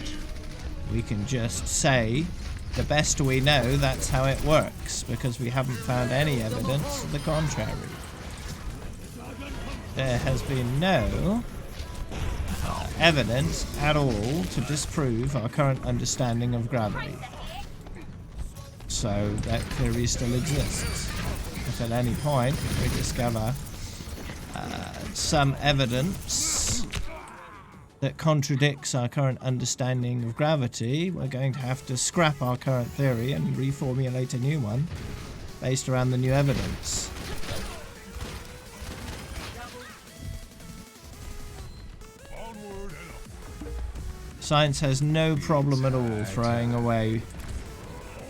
We can just say the best we know that's how it works because we haven't found any evidence to the contrary. There has been no evidence at all to disprove our current understanding of gravity. So that theory still exists. If at any point we discover some evidence that contradicts our current understanding of gravity, we're going to have to scrap our current theory and reformulate a new one based around the new evidence. Science has no problem at all throwing away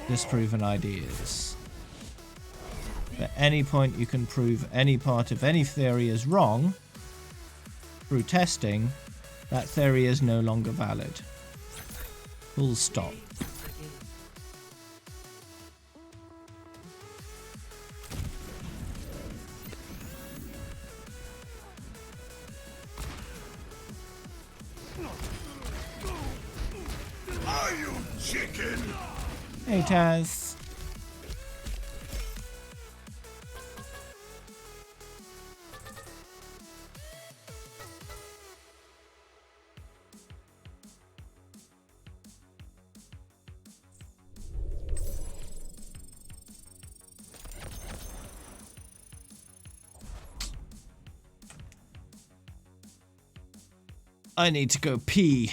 disproven ideas. At any point you can prove any part of any theory is wrong through testing, that theory is no longer valid. Full stop. Are you chicken? Hey Taz. I need to go pee.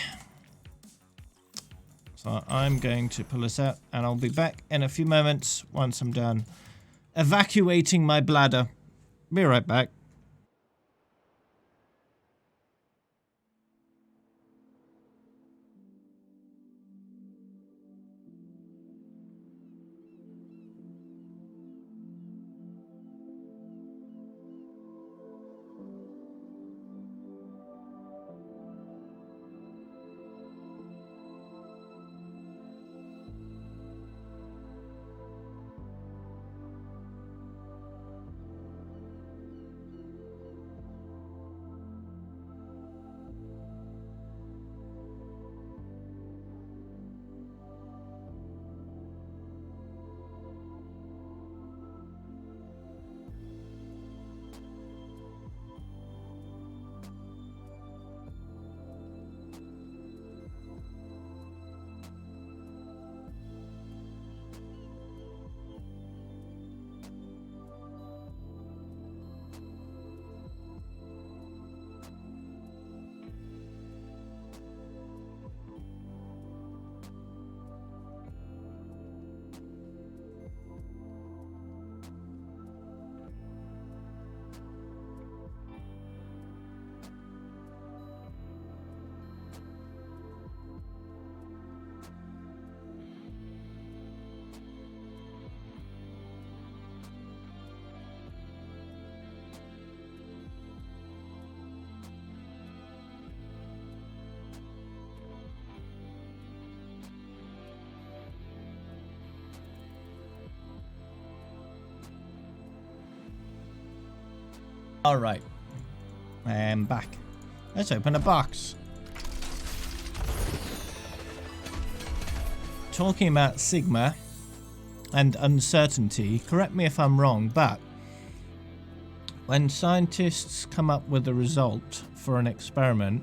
So I'm going to pull this out and I'll be back in a few moments once I'm done evacuating my bladder. Be right back. Alright. I'm back. Let's open a box. Talking about sigma and uncertainty, correct me if I'm wrong, but when scientists come up with a result for an experiment,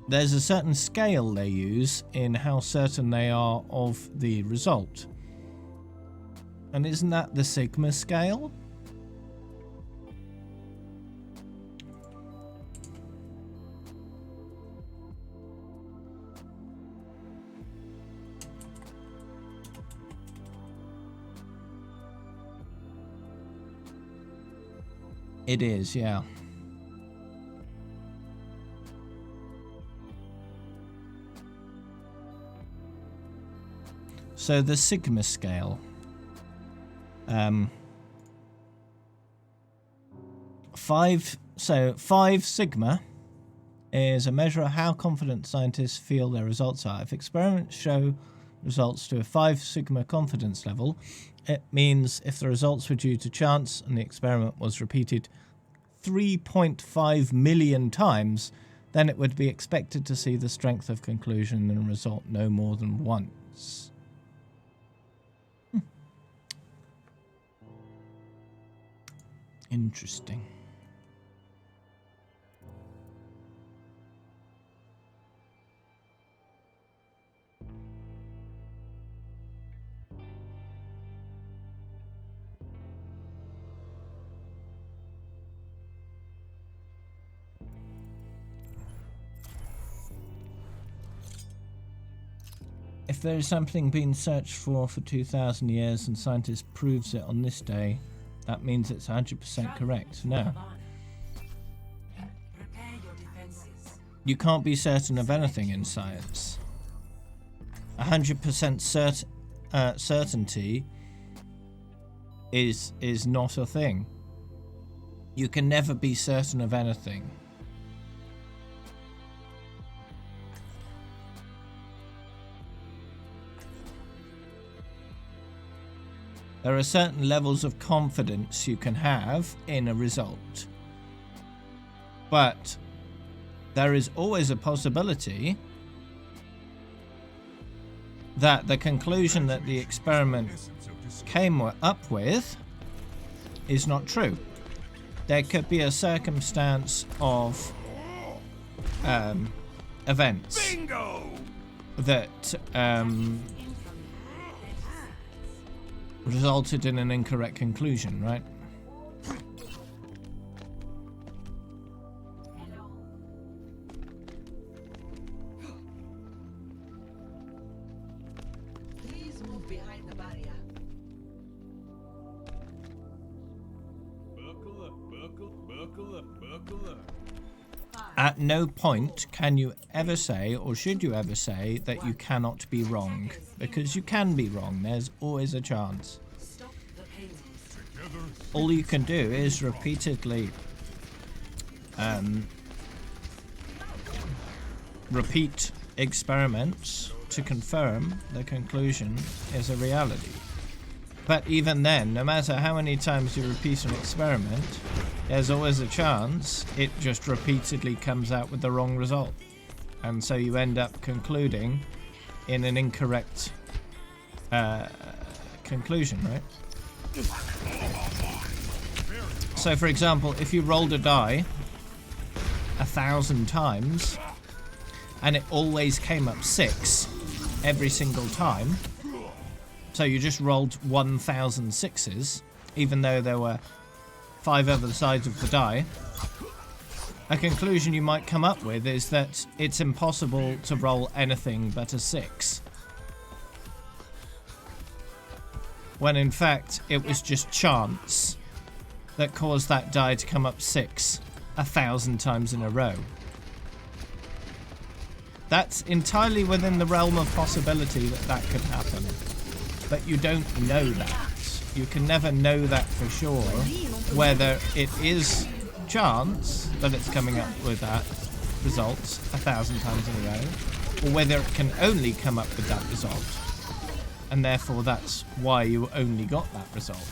there's a certain scale they use in how certain they are of the result. And isn't that the sigma scale? It is, yeah. So the sigma scale. 5 sigma is a measure of how confident scientists feel their results are. If experiments show results to a 5 sigma confidence level, it means if the results were due to chance and the experiment was repeated 3.5 million times, then it would be expected to see the strength of conclusion in a result no more than once. Interesting. If there is something being searched for 2,000 years and scientist proves it on this day, that means it's 100% correct. No. You can't be certain of anything in science. 100% certainty is not a thing. You can never be certain of anything. There are certain levels of confidence you can have in a result, but there is always a possibility that the conclusion that the experiment came up with is not true. There could be a circumstance of events that resulted in an incorrect conclusion, right? Please move behind the barrier. Buckle up, buckle up, buckle up. At no point can you ever say, or should you ever say, that you cannot be wrong. Because you can be wrong. There's always a chance. All you can do is repeatedly repeat experiments to confirm the conclusion is a reality. But even then, no matter how many times you repeat an experiment, there's always a chance it just repeatedly comes out with the wrong result. And so you end up concluding in an incorrect conclusion, right? So for example, if you rolled a die 1,000 times and it always came up 6 every single time, so you just rolled 1,000 sixes, even though there were 5 other sides of the die, a conclusion you might come up with is that it's impossible to roll anything but a 6. When in fact, it was just chance that caused that die to come up 6 1,000 times in a row. That's entirely within the realm of possibility that that could happen. But you don't know that. You can never know that for sure, whether it is chance that it's coming up with that result 1,000 times in a row, or whether it can only come up with that result. And therefore that's why you only got that result.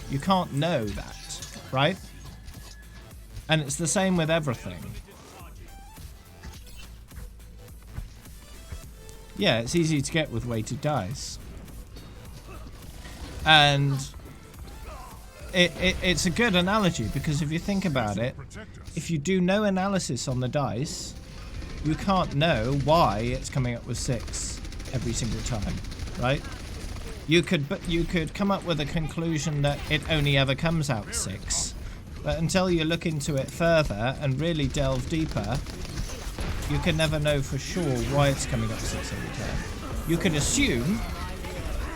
You can't know that, right? And it's the same with everything. Yeah, it's easy to get with weighted dice. And it's a good analogy, because if you think about it, if you do no analysis on the dice, you can't know why it's coming up with 6 every single time, right? You could come up with a conclusion that it only ever comes out 6, but until you look into it further and really delve deeper, you can never know for sure why it's coming up 6 every time. You could assume,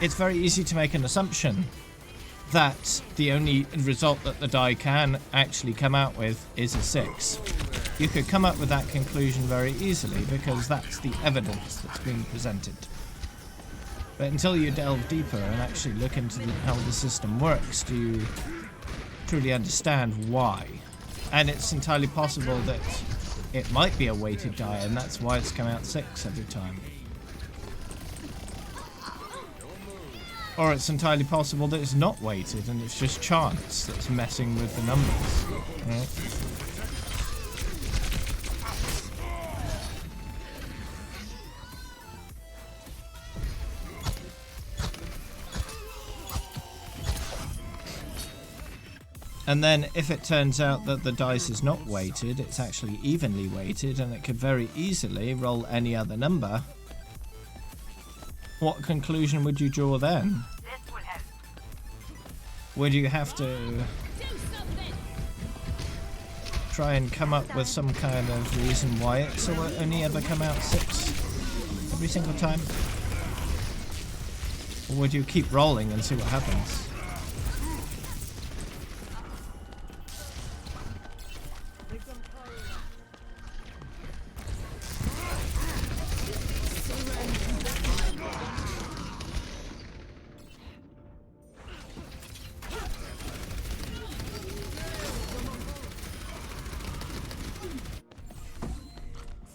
it's very easy to make an assumption that the only result that the die can actually come out with is a 6. You could come up with that conclusion very easily because that's the evidence that's being presented. But until you delve deeper and actually look into how the system works, do you truly understand why. And it's entirely possible that it might be a weighted die, and that's why it's come out 6 every time. Or it's entirely possible that it's not weighted and it's just chance that's messing with the numbers. Right? And then if it turns out that the dice is not weighted, it's actually evenly weighted, and it could very easily roll any other number, what conclusion would you draw then? Would you have to try and come up with some kind of reason why it's only ever come out 6 every single time? Or would you keep rolling and see what happens?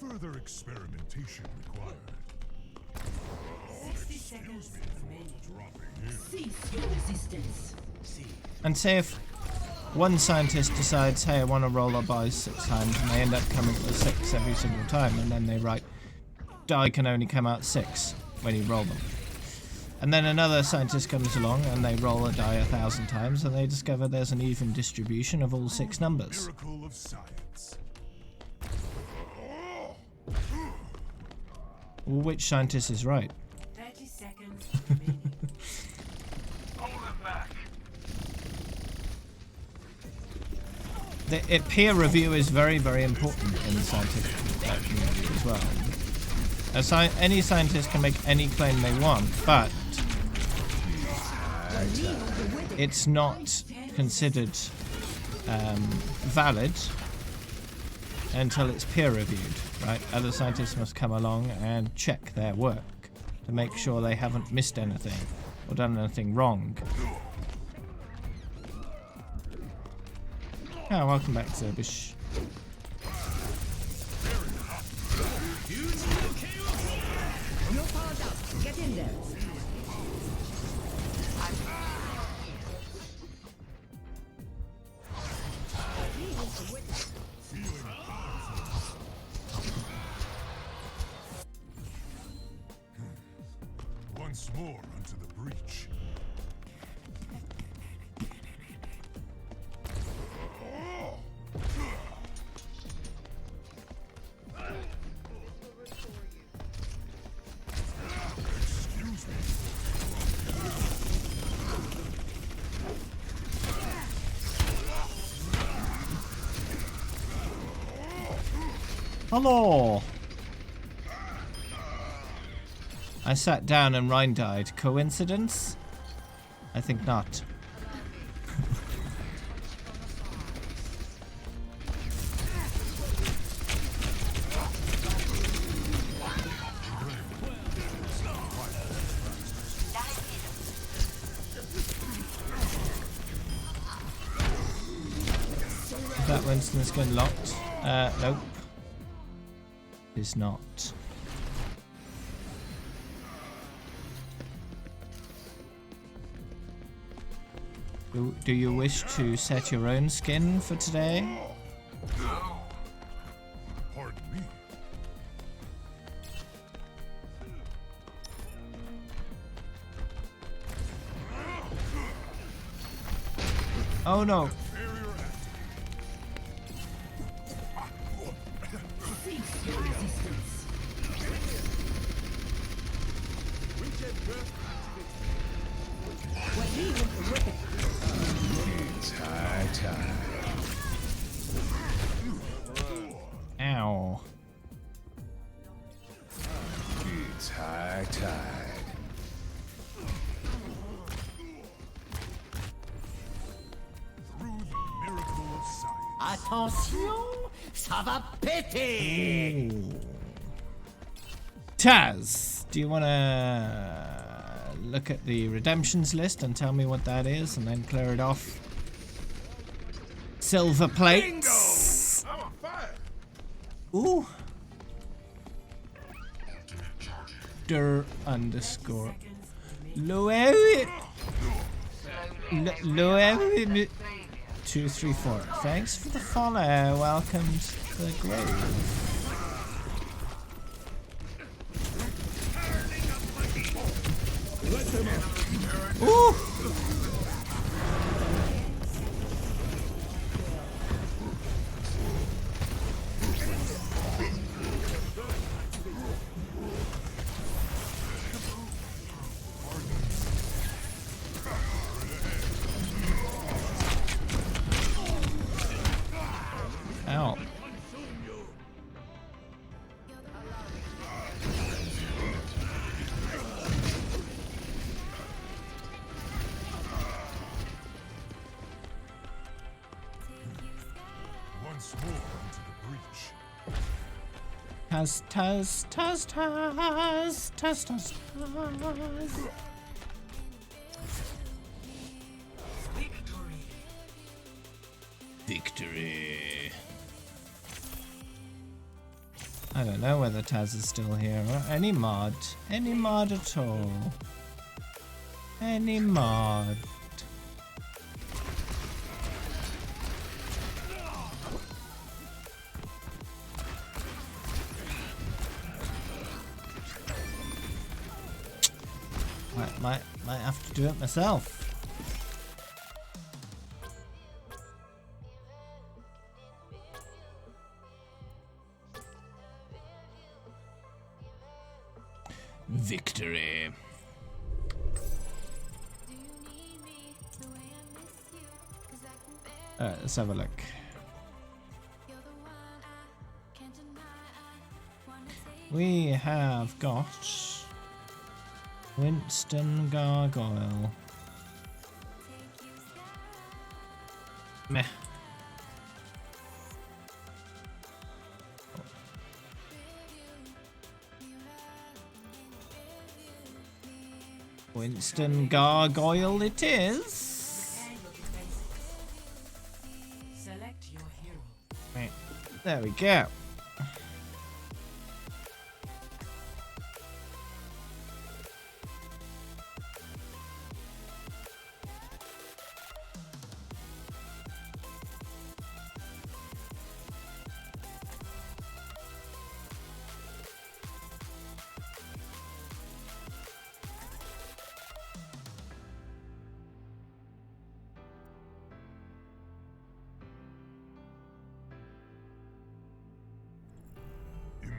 Further experimentation required. 60 seconds remaining. Dropping in. Cease your resistance. And say if one scientist decides, hey, I want to roll a die 6 times, and they end up coming with 6 every single time, and then they write, die can only come out 6 when you roll them. And then another scientist comes along and they roll a die 1,000 times, and they discover there's an even distribution of all 6 numbers. Miracle of science. Well, which scientist is right? 30 seconds remaining. Hold it back. Peer review is very, very important in the scientific community as well. Any scientist can make any claim they want, but it's not considered valid until it's peer reviewed, right? Other scientists must come along and check their work to make sure they haven't missed anything or done anything wrong. Oh, welcome back, Zerbish. No powers up. Get in there. Once more unto the breach. Excuse me. Hello! I sat down and Ryan died. Coincidence? I think not. Is that Winston's skin locked? Nope. It's not. Do you wish to set your own skin for today? Pardon me. Oh no. Barrier It's high tide. Ow. It's high tide. through the miracle of science. Attention, ça va péter! Taz, do you want to look at the redemptions list and tell me what that is and then clear it off? Silver plates. I'm on fire. Ooh. _. Loewe. Loewe. 234. Thanks for the follow. Welcome to the grave. Ooh. Ow. Once more into the breach. Taz, Taz, Taz, Taz, Taz, Taz, Taz. Victory. I don't know whether Taz is still here or any mod at all. Any mod. Might have to do it myself. Victory. Let's have a look. We have got Winston Gargoyle. Meh. Winston Gargoyle it is. Select your hero. Right. There we go.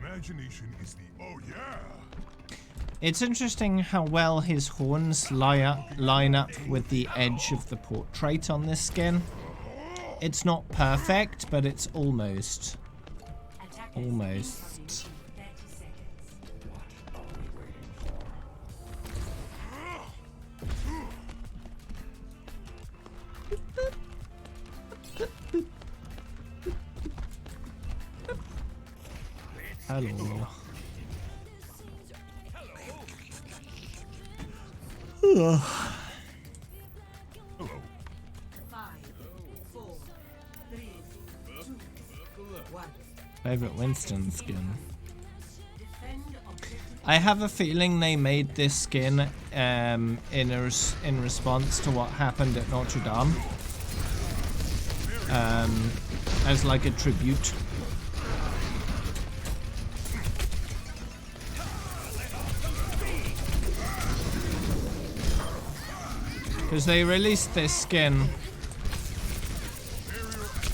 Imagination is the oh yeah. It's interesting how well his horns line up with the edge of the portrait on this skin. It's not perfect, but it's almost. Almost. Hello. Hello. 5, 4, 3, 2, 1. Favorite Winston skin. Defend objective I have a feeling they made this skin in response to what happened at Notre Dame. As like a tribute. Because they released this skin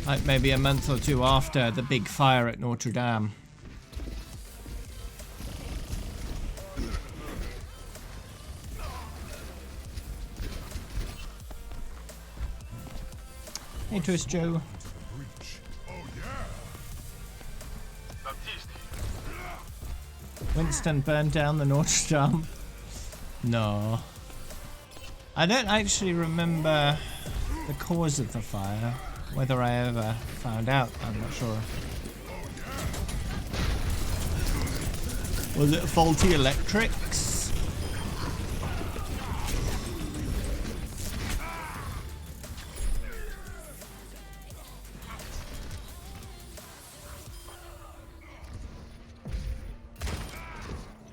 like maybe a month or two after the big fire at Notre Dame. Hey Twist Joe. Winston burned down the Notre Dame. No. I don't actually remember the cause of the fire. Whether I ever found out, I'm not sure. Was it faulty electrics?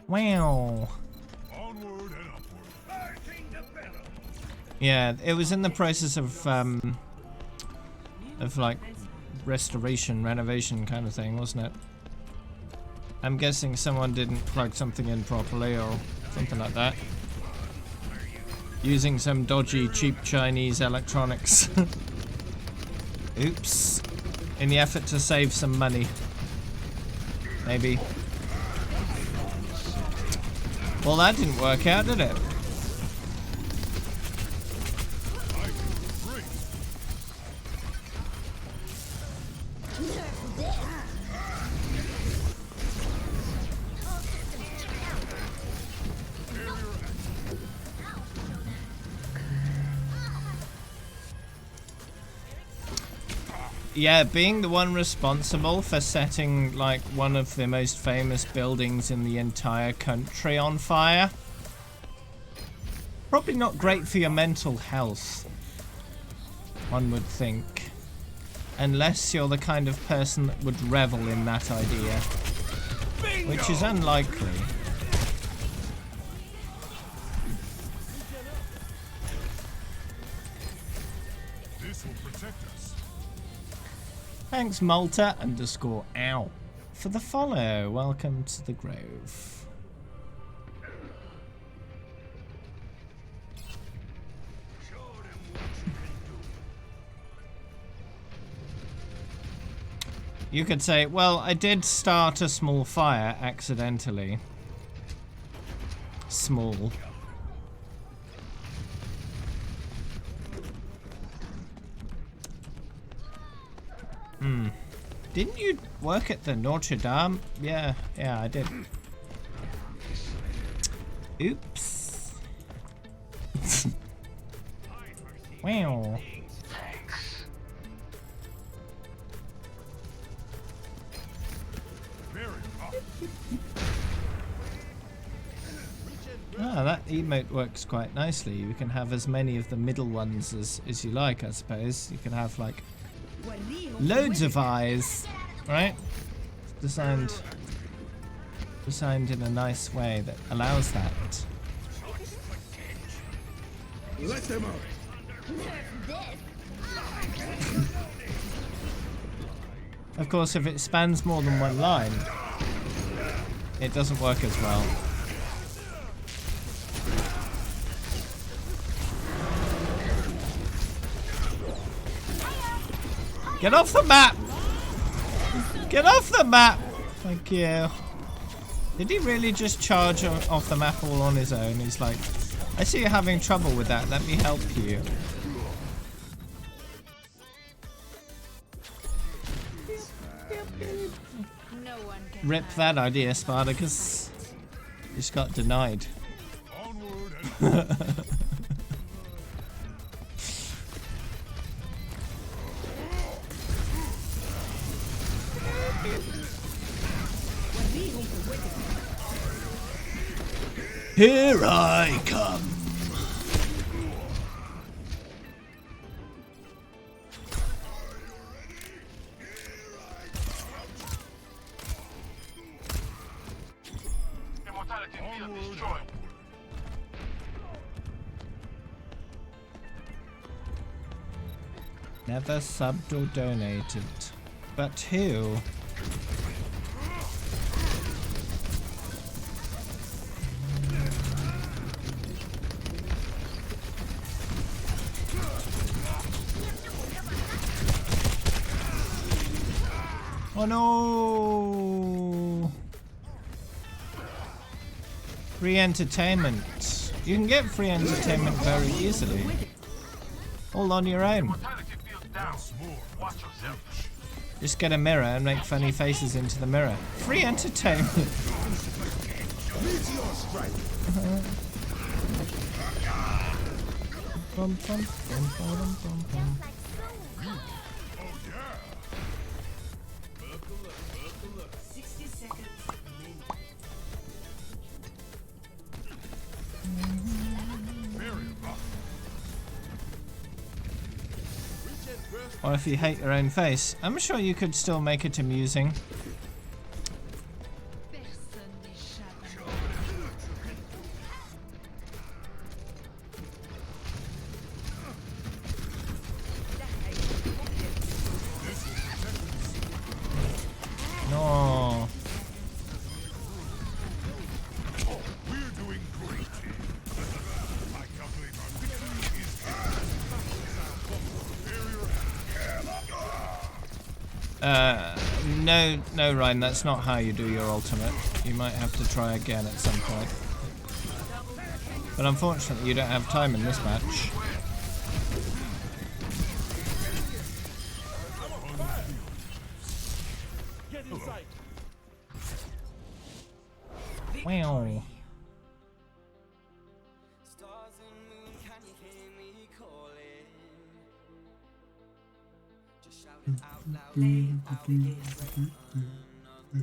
Wow. Yeah, it was in the process of like restoration, renovation kind of thing, wasn't it? I'm guessing someone didn't plug something in properly or something like that. Using some dodgy, cheap Chinese electronics. Oops. In the effort to save some money. Maybe. Well, that didn't work out, did it? Yeah, being the one responsible for setting like one of the most famous buildings in the entire country on fire. Probably not great for your mental health, one would think. Unless you're the kind of person that would revel in that idea. Bingo! Which is unlikely. This will protect us. Thanks Malta_ow for the follow. Welcome to the Grove. You could say, well, I did start a small fire accidentally. Small. Didn't you work at the Notre Dame? Yeah, I did. Oops. Wow. Ah, that emote works quite nicely. You can have as many of the middle ones as you like, I suppose. You can have like loads of eyes, right? Designed in a nice way that allows that. Let them out. Of course, if it spans more than one line, it doesn't work as well. Get off the map! Get off the map! Thank you. Did he really just charge off the map all on his own? He's like, I see you're having trouble with that. Let me help you. No one can Rip that idea, Spartacus. Just got denied. Here I come. Mortality field destroyed. Never subbed or donated. But who? Oh no! Free entertainment. You can get free entertainment very easily. All on your own. Mortality field down. Watch yourself. Just get a mirror and make funny faces into the mirror. Free entertainment. Bum, bum, bum, bum, bum, bum. Oh yeah. Buckle up, buckle up. 60 seconds remaining. Very rough. Reach and grasp. Or if you hate your own face, I'm sure you could still make it amusing. Personne n'échappe. No. We're doing great. I calculate our victory is No, Ryan, that's not how you do your ultimate. You might have to try again at some point. But unfortunately, you don't have time in this match. Wow. Stars and moon, can you hear me calling? Just shout it out loud. Play of the game. You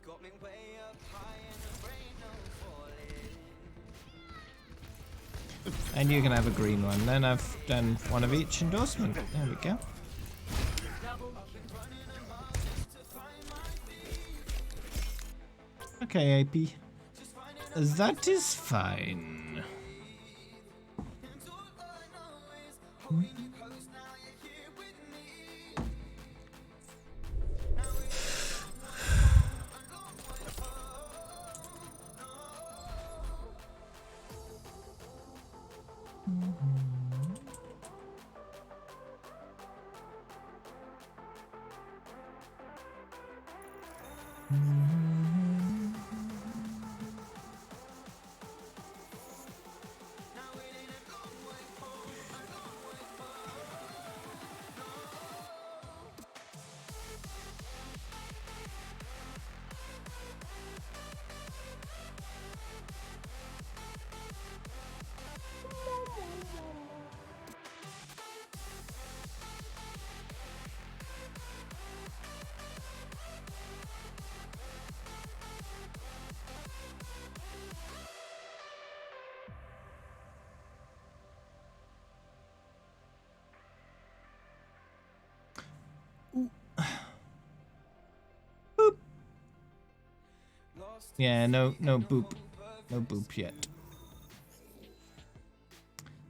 got me way up high and the rain no falling. And you can have a green one. Then I've done one of each endorsement. There we go. Okay, AP. That is fine. Yeah, no boop. No boop yet.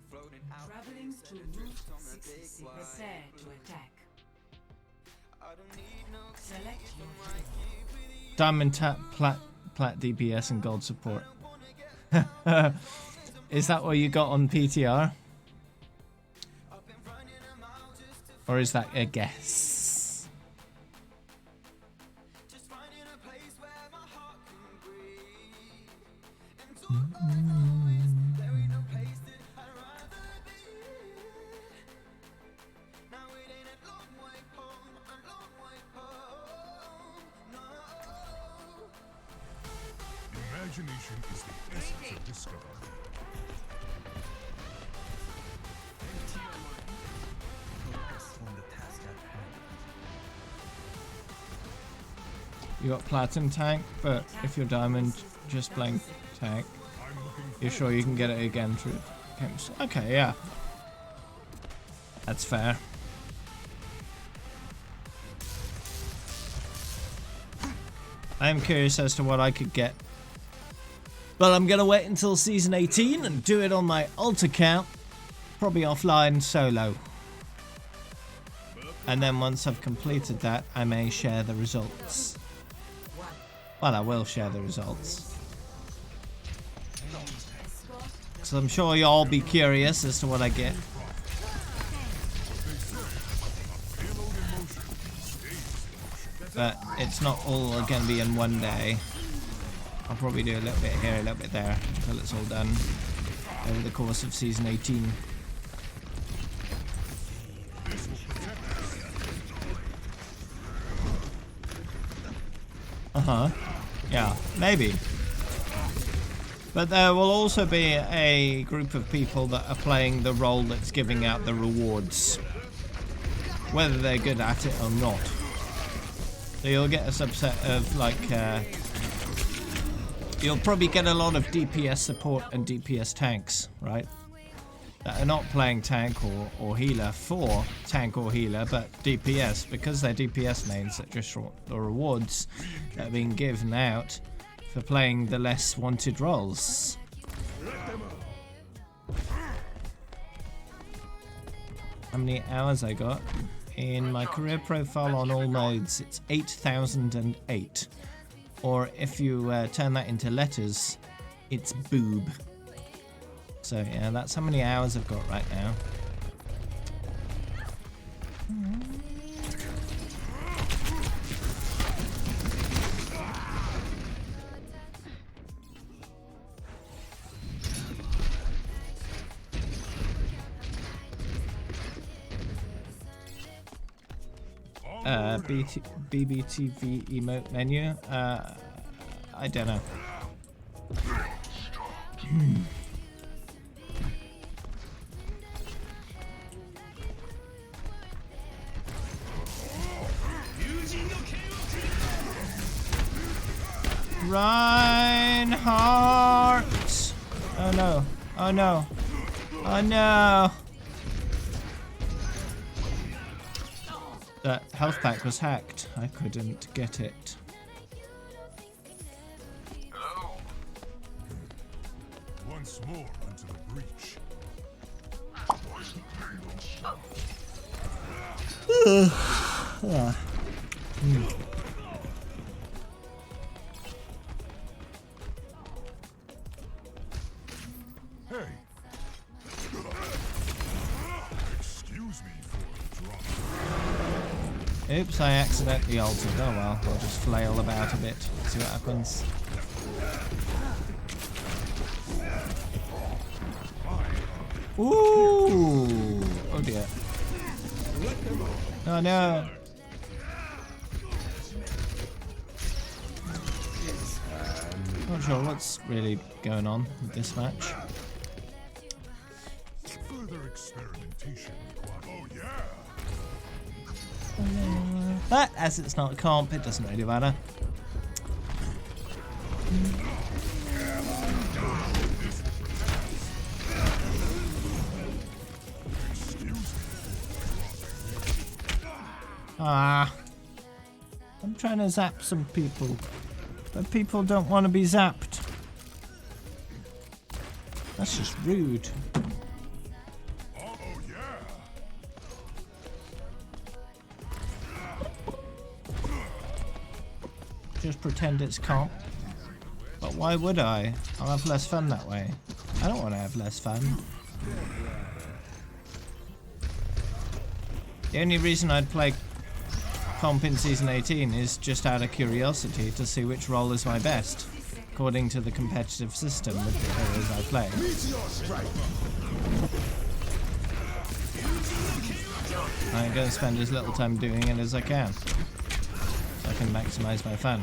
Traveling to Route 66. Prepare to attack. Select your hero. Diamond tap, plat DPS, and gold support. Is that what you got on PTR? Or is that a guess? Imagination is the essence of discovery. Focus on the task at hand. You got platinum tank, but if you're diamond, just blank tank. You're sure you can get it again through games? Okay, yeah. That's fair. I am curious as to what I could get But I'm going to wait until Season 18 and do it on my alt account. Probably offline solo. And then once I've completed that, I may share the results. Well, I will share the results. So I'm sure you'll all be curious as to what I get. But it's not all going to be in one day. I'll probably do a little bit here, a little bit there, until it's all done over the course of Season 18. Yeah, maybe. But there will also be a group of people that are playing the role that's giving out the rewards, whether they're good at it or not. So you'll get a subset of, like, you'll probably get a lot of DPS support and DPS tanks, right? That are not playing tank or healer for tank or healer, but DPS, because they're DPS mains that just want the rewards that are being given out for playing the less wanted roles. How many hours I got? In my career profile on all modes, it's 8,008. Or if you turn that into letters, it's boob. So yeah, that's how many hours I've got right now. BBTV emote menu. I don't know. Reinhardt! Oh no! Oh no! Oh no! That health pack was hacked. I couldn't get it. Once more into the breach. Hey. Excuse me for the drop. Oops, I accidentally altered. Oh well, I'll just flail about a bit, see what happens. Ooh! Oh dear. Oh no! Not sure what's really going on with this match. Further experimentation required. Oh yeah. But as it's not a comp, it doesn't really matter. Ah, I'm trying to zap some people, but people don't want to be zapped. That's just rude. Oh yeah. Just pretend it's comp. But why would I? I'll have less fun that way. I don't want to have less fun. The only reason I'd play comp in Season 18 is just out of curiosity to see which role is my best, according to the competitive system with the heroes I play. I'm going to spend as little time doing it as I can, so I can maximize my fun.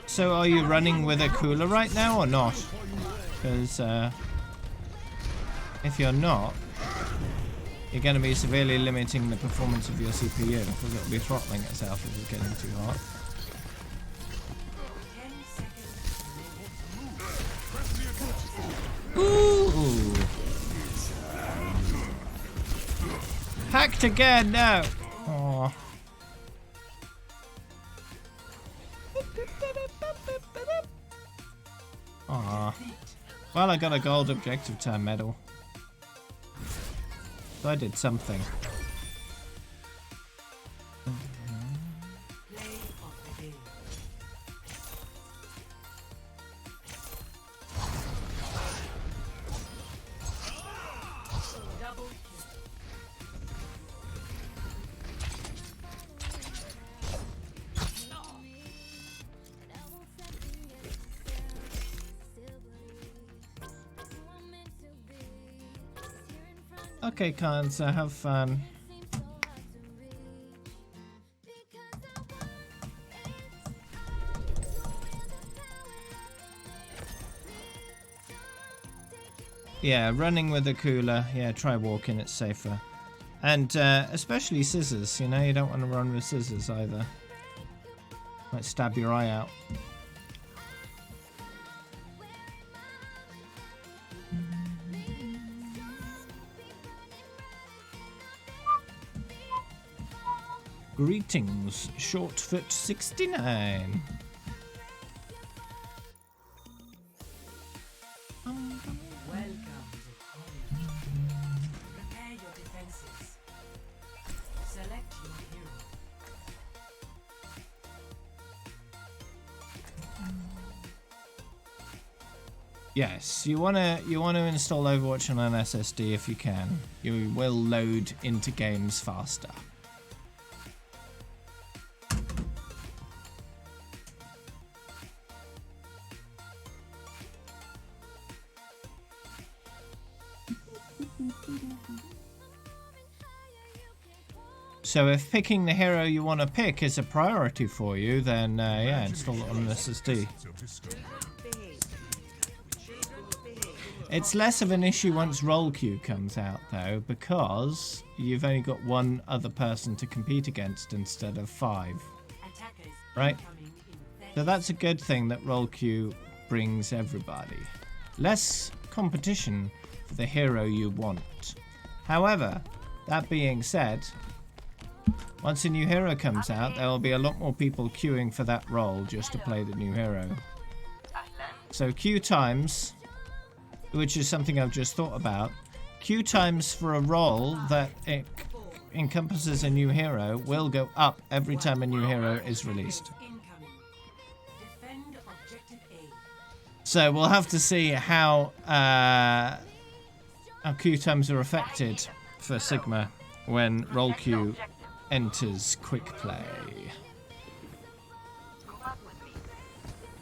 So are you running with a cooler right now or not? Because if you're not, you're going to be severely limiting the performance of your CPU because it'll be throttling itself if it's getting too hot. 10 seconds. Ooh! Hacked again, no! Aww. Aww. Well, I got a gold objective time medal. So I did something. Play of the game. Double kill. Okay, Khan, so have fun. Yeah, running with a cooler. Yeah, try walking, it's safer. And especially scissors, you know, you don't want to run with scissors either. Might stab your eye out. Greetings, Shortfoot 69. Welcome to home. Prepare your defenses. Select your hero. Yes, you wanna install Overwatch on an SSD if you can. You will load into games faster. So if picking the hero you want to pick is a priority for you, then yeah, install it on an SSD. It's less of an issue once roll queue comes out though, because you've only got one other person to compete against instead of 5. Attackers Right? incoming in 30 So that's a good thing that roll queue brings everybody. Less competition for the hero you want. However, that being said, once a new hero comes out, there will be a lot more people queuing for that role just to play the new hero. So queue times, which is something I've just thought about, queue times for a role that encompasses a new hero will go up every time a new hero is released. incoming. Defend objective A. So we'll have to see how our queue times are affected for Sigma when roll queue enters quick play.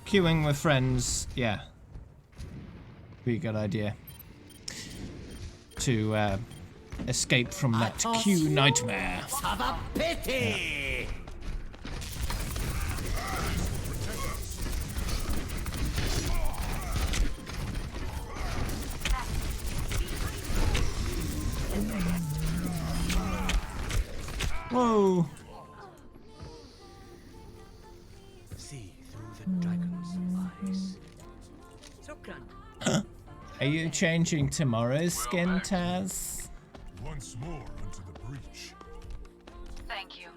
Queuing with friends, yeah, be a good idea to escape from that queue nightmare. Whoa! See through the dragon's eyes. Are you changing tomorrow's skin, Taz? Once more unto the breach. Thank you.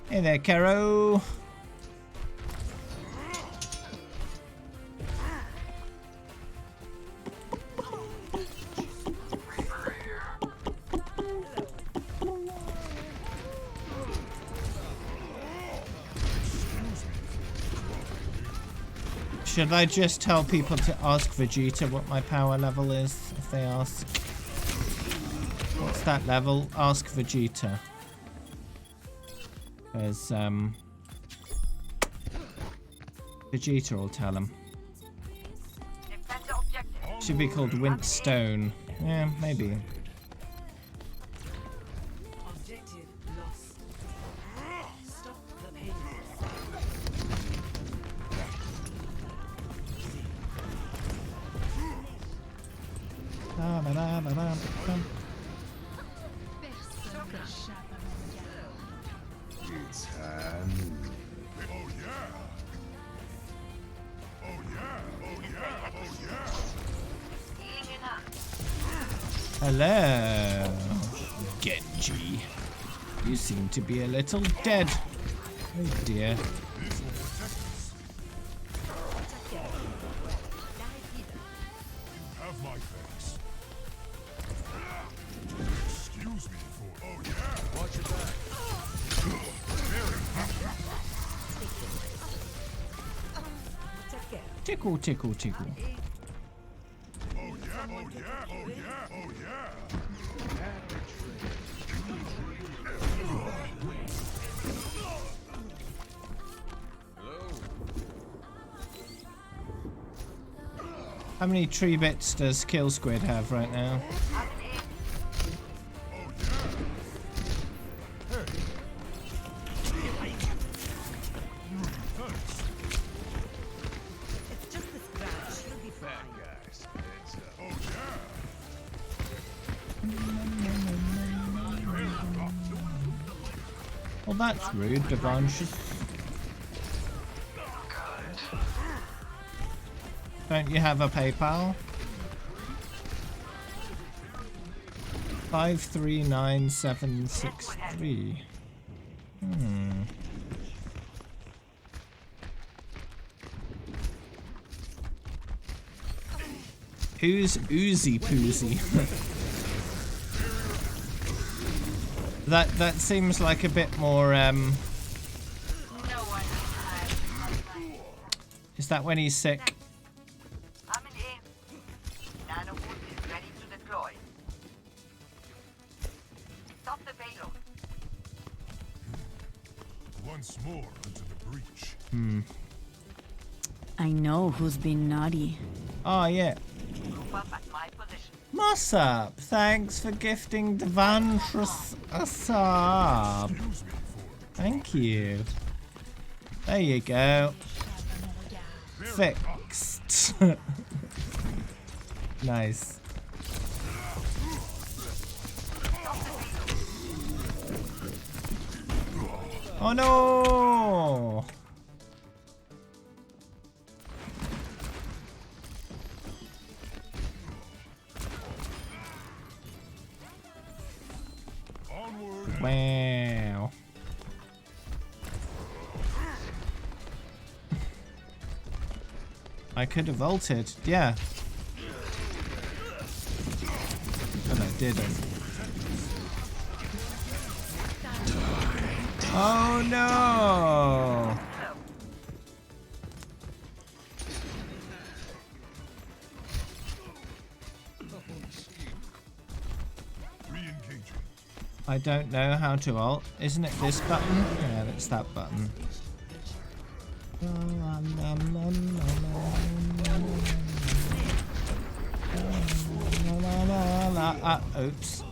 Hey there, Caro. Should I just tell people to ask Vegeta what my power level is if they ask? What's that level? Ask Vegeta. Because Vegeta will tell him. Defend the objective. Should be called Winston. Yeah, maybe. Objective lost. Stop the pain. Personne n'échappe à mon regard. It's high noon. Oh yeah. Oh yeah. Oh yeah. Oh yeah. Healing enough. Hello, Genji. You seem to be a little dead. Oh dear. This will protect us. You have my thanks. Excuse me for. Oh yeah. Watch your back. Tickle, tickle, tickle. Oh yeah. Oh yeah. Oh yeah. Oh yeah. How many tree bits does Kill Squid have right now? It's just a scratch. You'll be fine. Guys, heads up. Oh yeah. Well, that's rude, Devansh. Don't you have a PayPal? 539763. Who's Oozy Poozy? That seems like a bit more No one has. is that when he's sick? I'm in aim. Nano boot is ready to deploy. Stop the payload. Once more into the breach. I know who's been naughty. Oh yeah. Group up at my position. What's up? Thanks for gifting Devansh a sub. Excuse me for. Thank you. There you go. Fixed. Nice. Oh no! Onward. Wow. I could have vaulted, yeah. But I didn't. Oh no! Re-engaging. I don't know how to ult. Isn't it this button? Yeah, that's that button. Oops.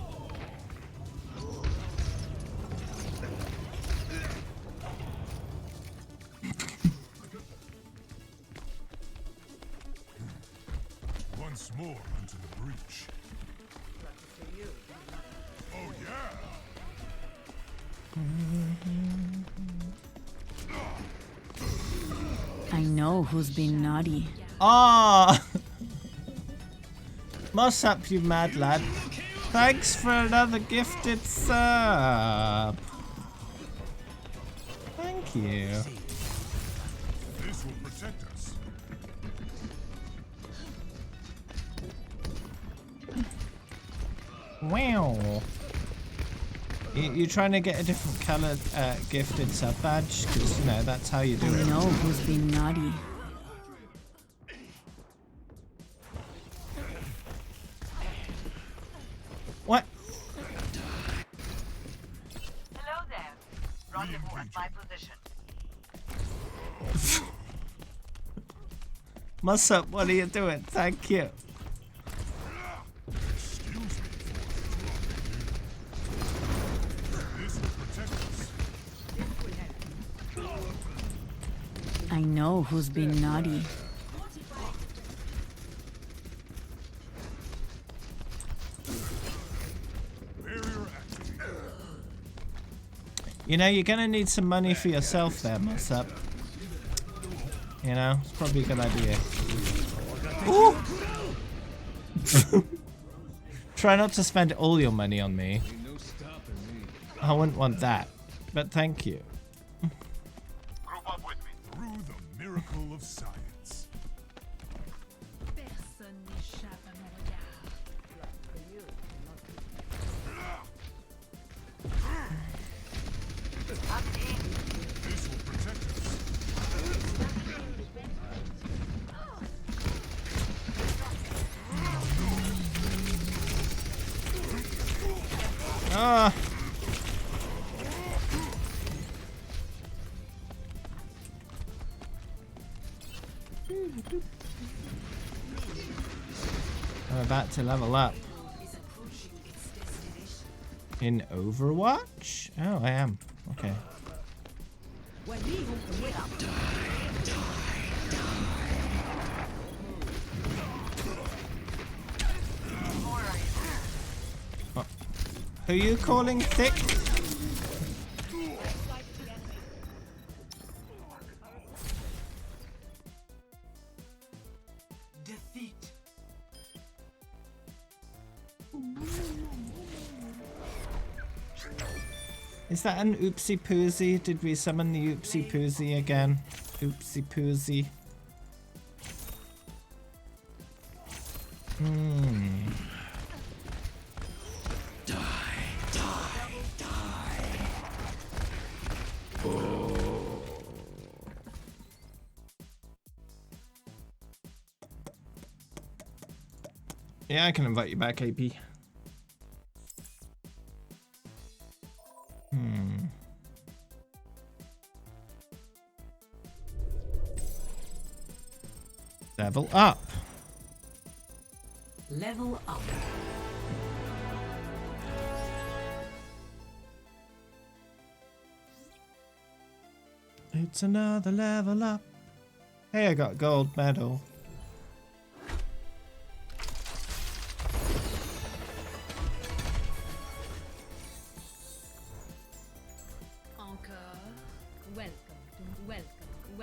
Once more into the breach. Oh yeah. I know who's been naughty. Ah! What's up, you mad lad? Thanks for another gifted sub. Thank you. This will protect us. Wow. You're trying to get a different coloured gifted sub badge? Because, you know, that's how you do I it. know who's been naughty. What? Hello there. Rendezvous at my position. What's up? What are you doing? Thank you. Excuse me for. This will protect us. I know who's been naughty. You know, you're gonna need some money for yourself there, Musup. You know, it's probably a good idea. Ooh! Try not to spend all your money on me. I wouldn't want that, but thank you. Group up with me. Through the miracle of science. Personne n'échappe à mon regard. This will protect us. Ah! I'm about to level up. In Overwatch? Oh, I am. Okay. Oh. Who are you calling thick? Defeat. Is that an oopsie poozy? Did we summon the oopsie poozy again? Oopsie poozy. Yeah, I can invite you back, AP. Level up. Level up. It's another level up. Hey, I got gold medal. Encore. Welcome to my reality.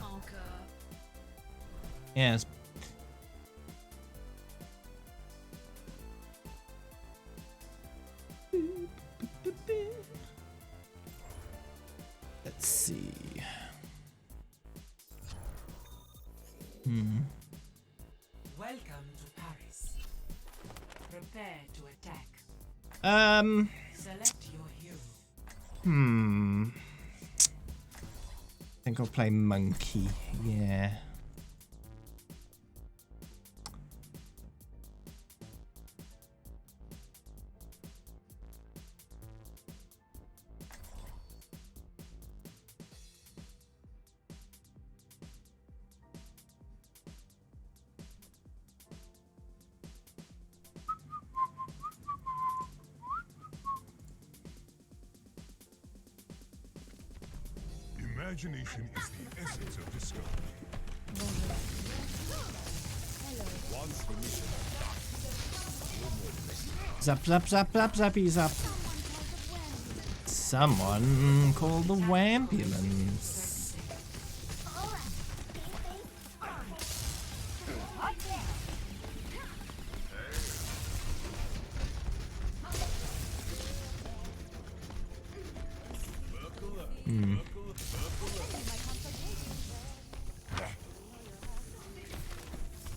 Encore. Yes. Let's see. Welcome to Paris. Prepare to attack. Select your hero. I think I'll play monkey. Yeah. Imagination is the essence of discovery. Once the mission Zap, zap, zap, zap, zappy, zap. Someone call the ambulance.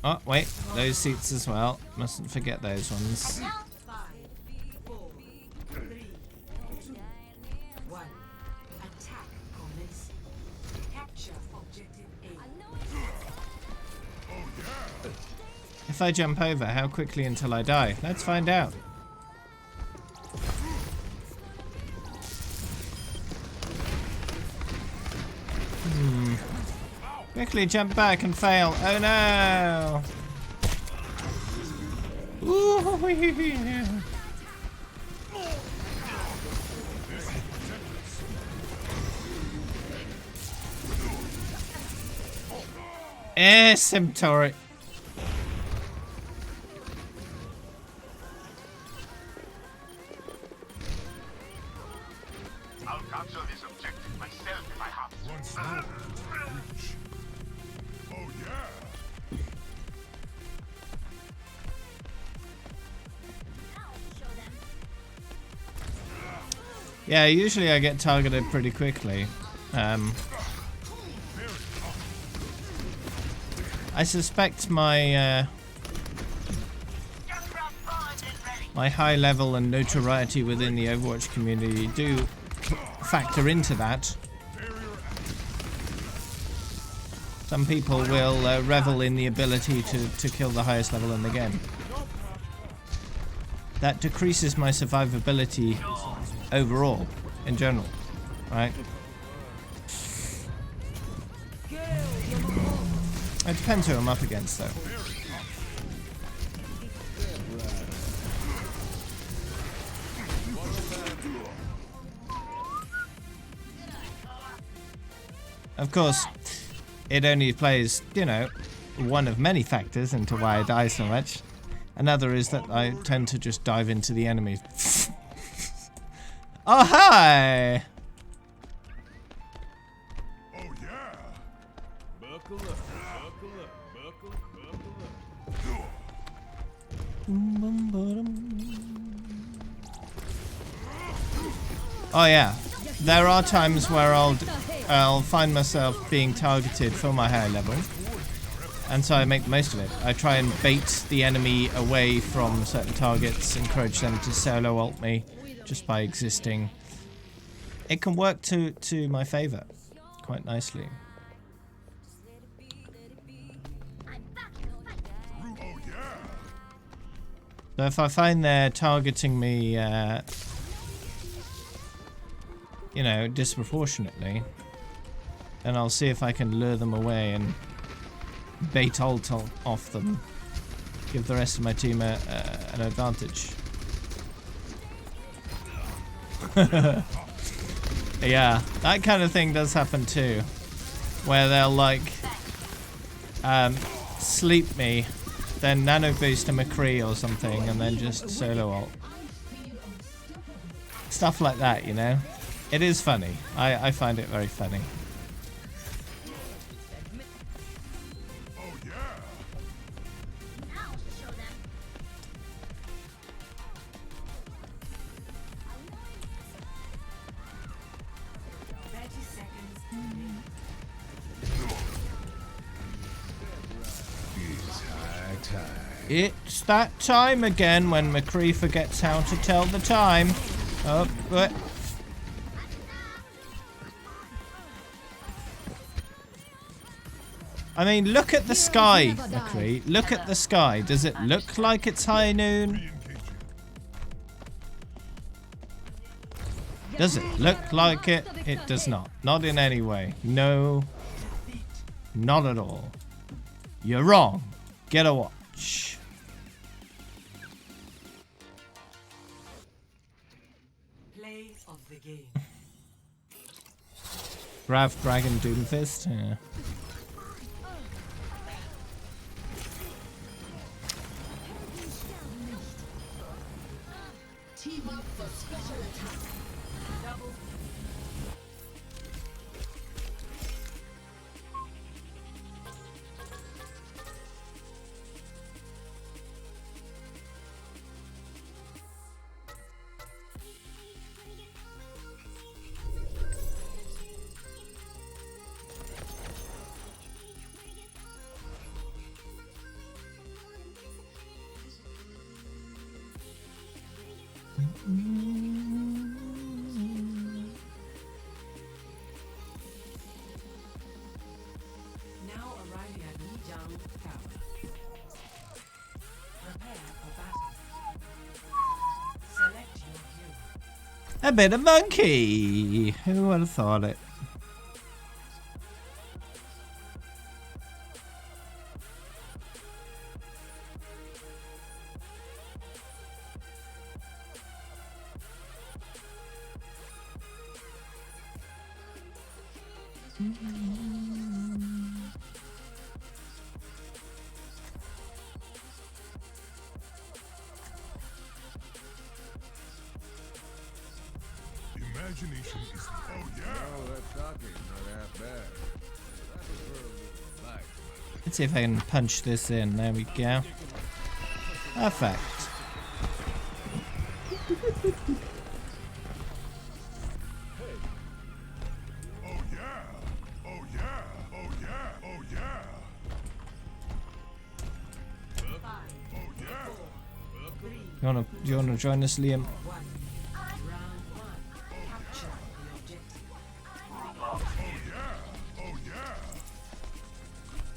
Oh, wait, those seats as well. Mustn't forget those ones. 5, 4, 3, 2, 1. Attack commencing. Capture objective A. If I jump over, how quickly until I die? Let's find out. Quickly jump back and fail. Oh no! Ooh, Centauri. I'll capture this objective myself if I have to. Run slow. Reach. Oh yeah. Yeah, usually I get targeted pretty quickly. I suspect my my high level and notoriety within the Overwatch community do factor into that. Some people will revel in the ability to kill the highest level in the game. That decreases my survivability overall, in general, right? It depends who I'm up against, though. Of course, it only plays, you know, one of many factors into why I die so much. Another is that I tend to just dive into the enemy. Oh, hi! Oh yeah. Buckle up. Buckle up. Buckle up. Buckle up. Oh yeah, there are times where I'll find myself being targeted for my higher level, and so I make the most of it. I try and bait the enemy away from certain targets, encourage them to solo ult me just by existing. It can work to my favor quite nicely. So if I find they're targeting me, you know, disproportionately, then I'll see if I can lure them away and bait ult off them. Give the rest of my team an advantage. Yeah, that kind of thing does happen too. Where they'll like sleep me, then nano boost a McCree or something, and then just solo ult. Stuff like that, you know? It is funny. I find it very funny. It's that time again when McCree forgets how to tell the time. Oh, what? I mean, look at the sky, McCree. Look at the sky. Does it look like it's high noon? Does it look like it? It does not. Not in any way. No. Not at all. You're wrong. Get a watch. Play of the game. Grav Dragon Doomfist? Yeah. Team up for special attack. Double. Now arriving at Lijiang Tower. Prepare for battle. Select your hero. A bit of monkey. Who would have thought it? imagination is the oh yeah. Oh, that talking not half bad. I prefer a little light. Let's see if I can punch this in. There we go. Perfect. Oh yeah. Oh yeah. Oh yeah. Oh yeah. Oh yeah. You wanna join us, Liam? Round one. Capture the objective. Oh yeah. Oh yeah.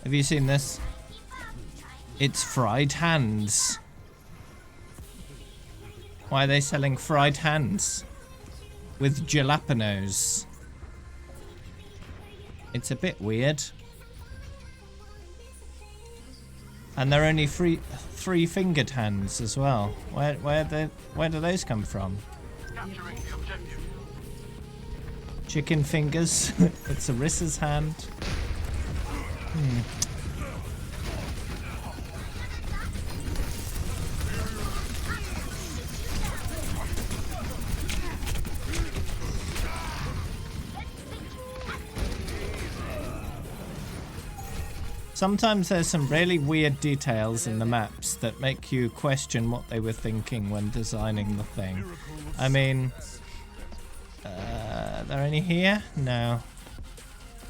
Have you seen this? It's fried hands. Why are they selling fried hands? With jalapenos. It's a bit weird. And they're only three-fingered hands as well. Where do those come from? Capturing the objective. Chicken fingers. It's Arissa's hand. Sometimes there's some really weird details in the maps that make you question what they were thinking when designing the thing. I mean, are there any here? No.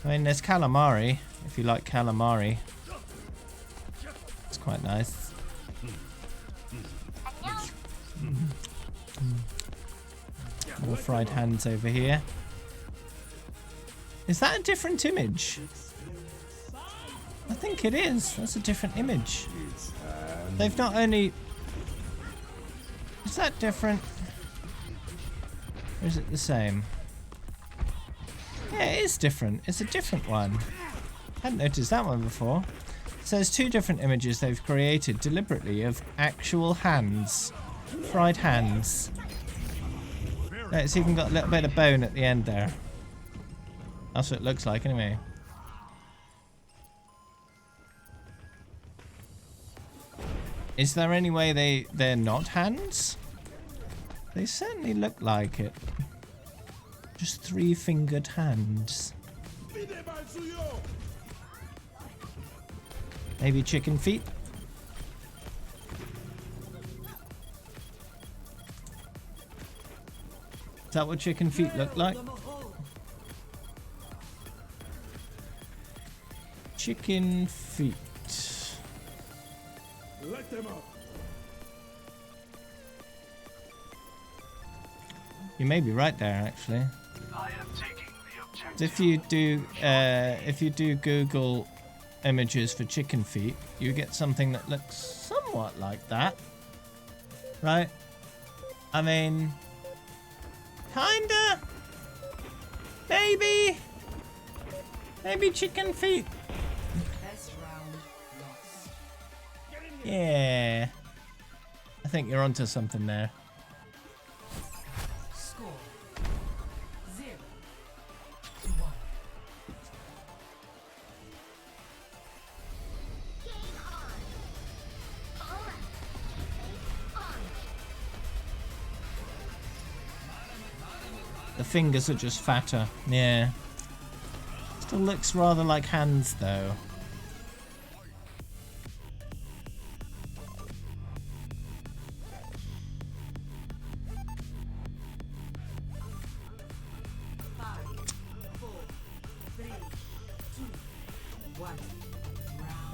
I mean, there's calamari, if you like calamari. It's quite nice. More fried hands over here. Is that a different image? I think it is. That's a different image. They've not only... Is that different? Or is it the same? Yeah, it is different. It's a different one. I hadn't noticed that one before. So there's two different images they've created deliberately of actual hands. Fried hands. It's even got a little bit of bone at the end there. That's what it looks like anyway. Is there any way they're not hands? They certainly look like it. Just three-fingered hands. Maybe chicken feet? Is that what chicken feet look like? Chicken feet. Let them up. You may be right there, actually. I am taking the objective. If you do Google images for chicken feet, you get something that looks somewhat like that, right? I mean, kinda, maybe chicken feet. Best round lost. Yeah, I think you're onto something there. Score 0-1. The fingers are just fatter. Yeah. Still looks rather like hands though.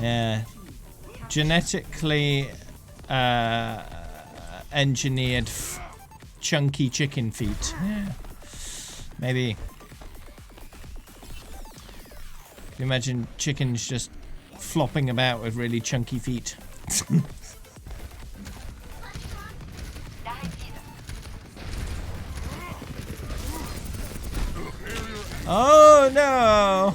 Yeah. Genetically engineered chunky chicken feet. Yeah. Maybe. Can you imagine chickens just flopping about with really chunky feet? Oh no!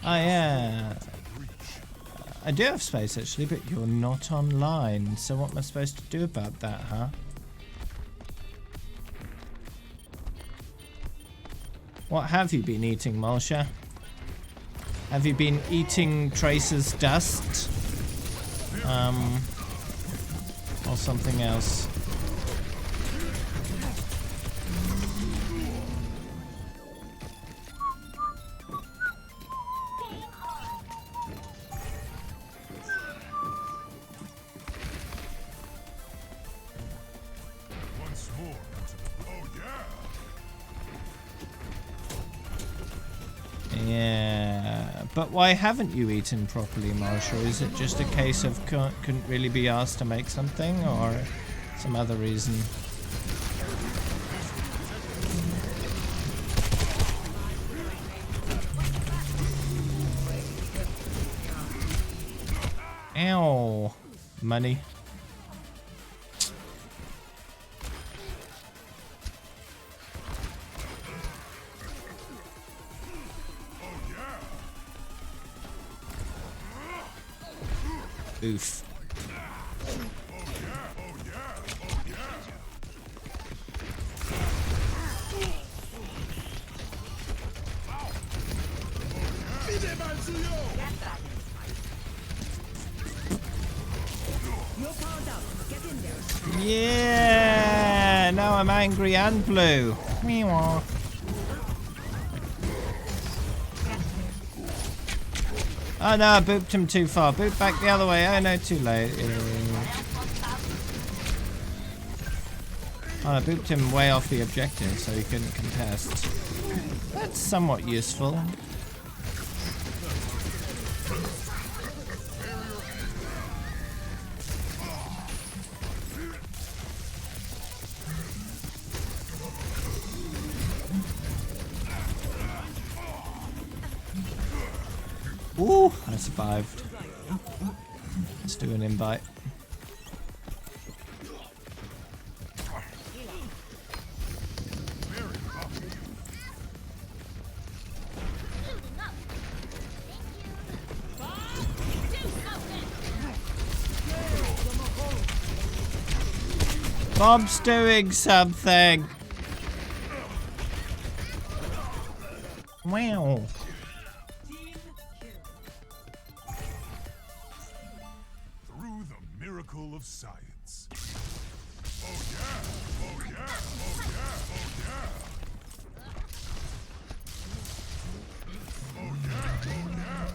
Oh yeah. I do have space actually, but you're not online. So what am I supposed to do about that, huh? What have you been eating, Malsha? Have you been eating Tracer's dust? Or something else? Once more. Oh yeah. Yeah, but why haven't you eaten properly, Marshall? Is it just a case of couldn't really be asked to make something, or some other reason? Ow! Money. Oof. Yeah! Now I'm angry and blue. Meow. Oh no, I booped him too far. Boop back the other way. Oh no, too late. Oh, I booped him way off the objective so he couldn't contest. That's somewhat useful. Ooh, I survived. Let's do an invite. Bob's doing something. Wow. Through the miracle of science. Oh yeah! Oh yeah! Oh yeah! Oh yeah! Oh yeah! Oh yeah!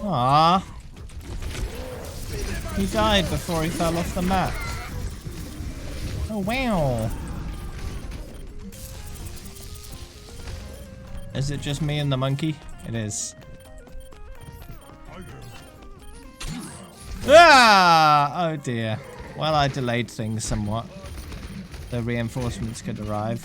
Aww. He died before he fell off the map. Oh wow. Is it just me and the monkey? It is. Ah! Oh dear. Well, I delayed things somewhat. The reinforcements could arrive.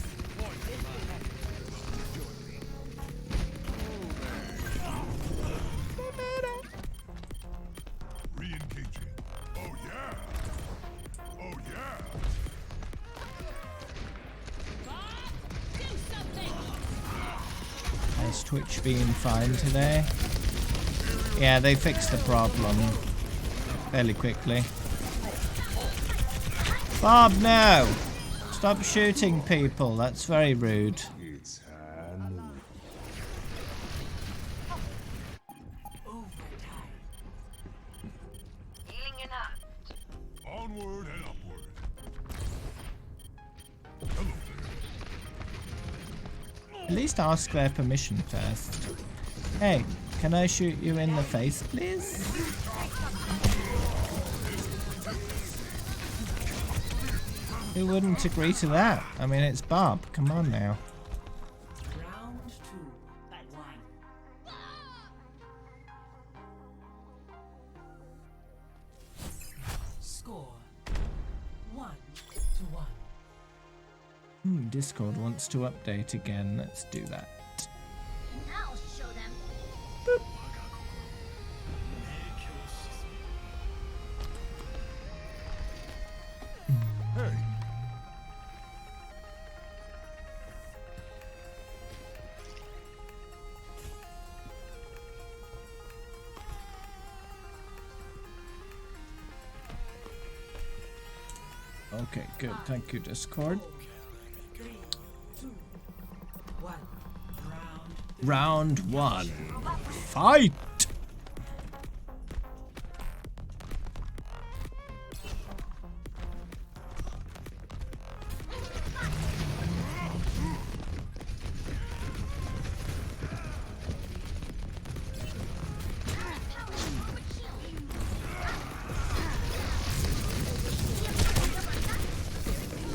Re-engaging. Oh yeah! Oh yeah! Has Twitch been fine today? Yeah, they fixed the problem fairly quickly. Bob, no! Stop shooting people, that's very rude. It's hand. Healing enough. Onward and upward. Hello there. At least ask their permission first. Hey, can I shoot you in the face, please? Who wouldn't agree to that? I mean, it's Bob. Come on now. Round 2. 1. Score 1-1. Discord wants to update again. Let's do that. I'll show them. Okay, good. Thank you, Discord. 3, 2, 1. Round 1. Fight!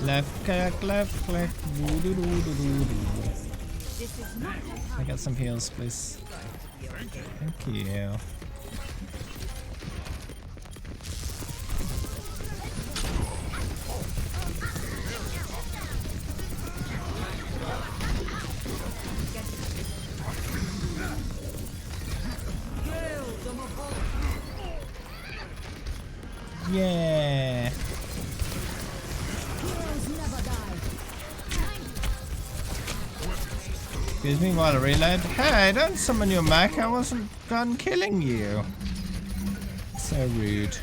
Left click, left click. I got some heals, please. Thank you. Yeah. Excuse me while I reload. Hey, don't summon your mech. I wasn't done killing you. So rude.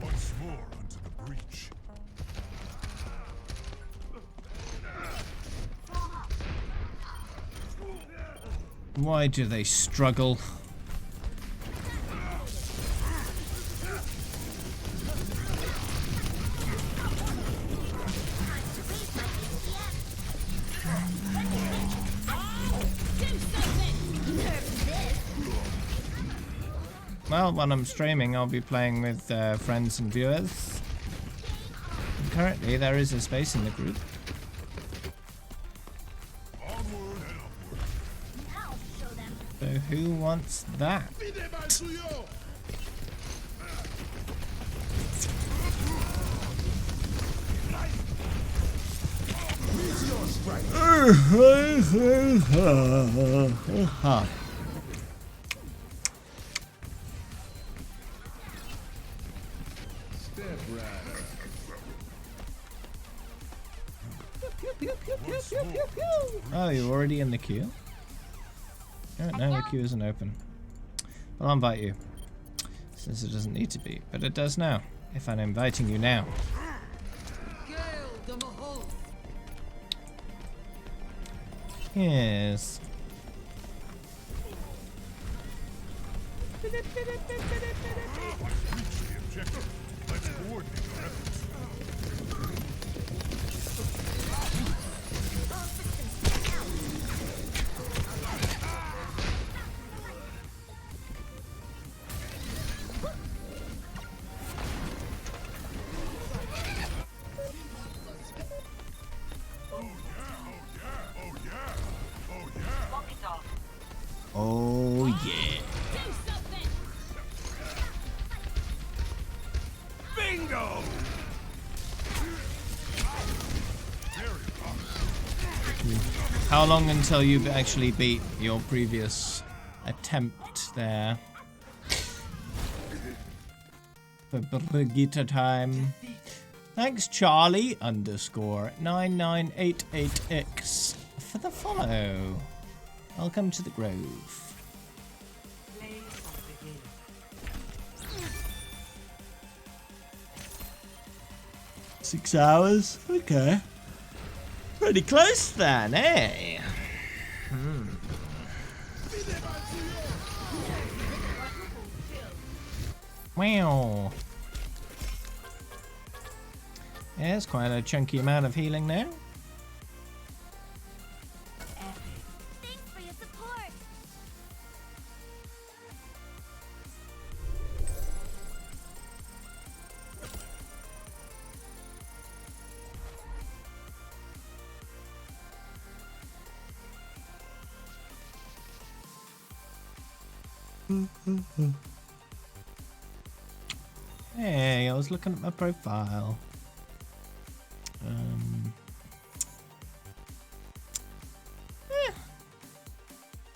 Once more unto the breach. Why do they struggle? Well, when I'm streaming, I'll be playing with friends and viewers. And currently, there is a space in the group. Onward and upward. So who wants that? Step right. Oh, you're already in the queue? Oh, no, the queue isn't open. Well, I'll invite you. Since it doesn't need to be, but it does now. If I'm inviting you now. Yes. Reach the objective. Let's coordinate our efforts. Oh, yeah. Bingo! How long until you've actually beat your previous attempt there? For Brigitte time. Thanks, Charlie _ 9988X for the follow. Welcome to the Grove. Play of the game. 6 hours? Okay. Pretty close then, eh? Wow. Yeah, it's quite a chunky amount of healing there. Thanks for your support. Hey, I was looking at my profile.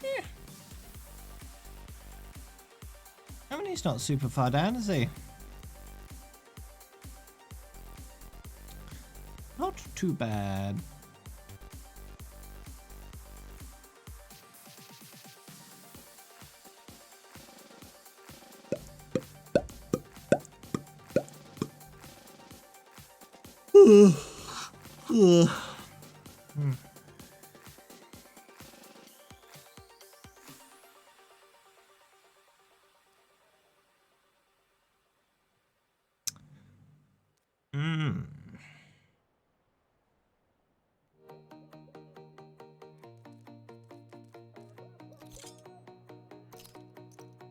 Yeah. I mean, he's not super far down, is he? Not too bad.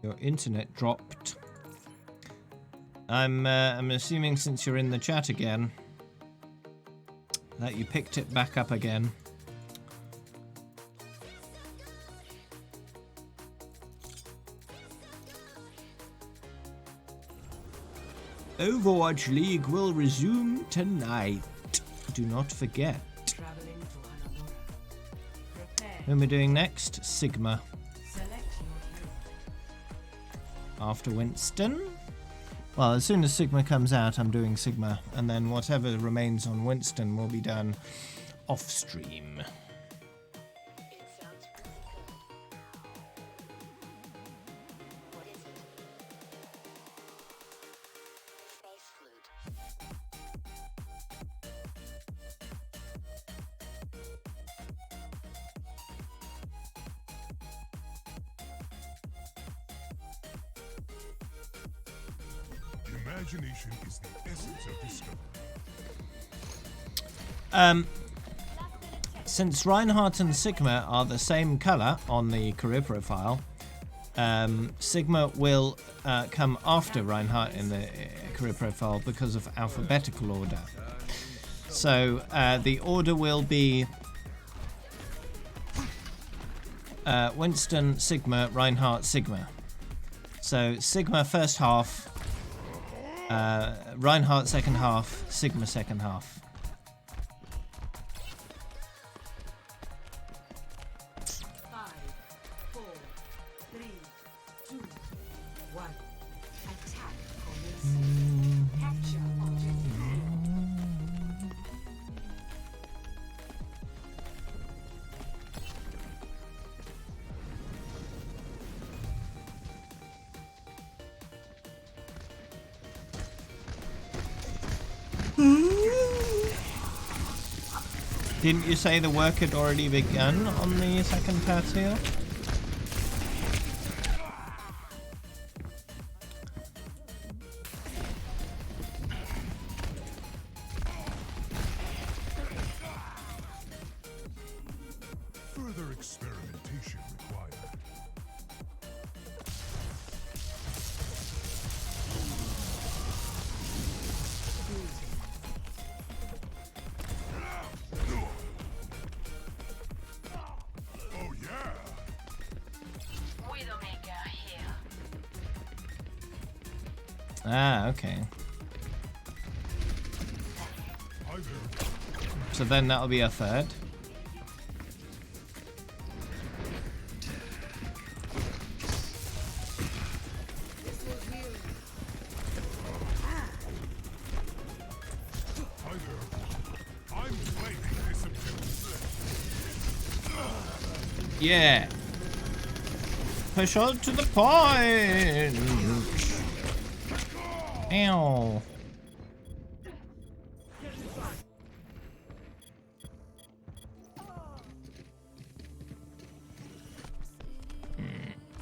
Your internet dropped. I'm assuming since you're in the chat again that you picked it back up again. Overwatch League will resume tonight. Do not forget. Traveling to Hanamura. Prepare. Who am I doing next? Sigma. Select your hero. After Winston. Well, as soon as Sigma comes out, I'm doing Sigma, and then whatever remains on Winston will be done off stream. Imagination is the essence of discovery. Since Reinhardt and Sigma are the same color on the career profile, Sigma will come after Reinhardt in the career profile because of alphabetical order. So the order will be Winston, Sigma, Reinhardt, Sigma. So Sigma first half, Reinhardt second half, Sigma second half. Didn't you say the work had already begun on the second patio? Further experimentation required. Oh yeah! Widowmaker here. Ah, okay. Hi there. So then that'll be a third. Hi there. I'm claiming this objective. Yeah. Push on to the point. Ow.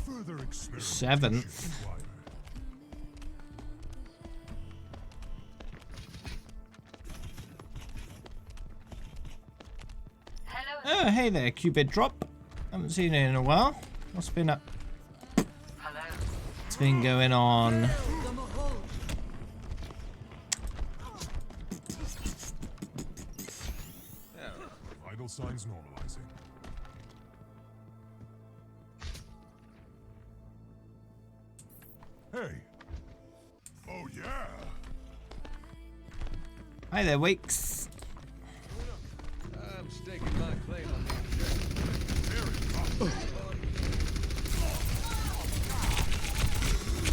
Further experimentation Seventh. required. Hello. Oh, hey there, Cupid Drop. Haven't seen it in a while. What's been up? Hello. What's been going on? Vital signs normalizing. Hey. Oh yeah. Hi there, Wakes. I'm staking my claim on the objective. Very tough.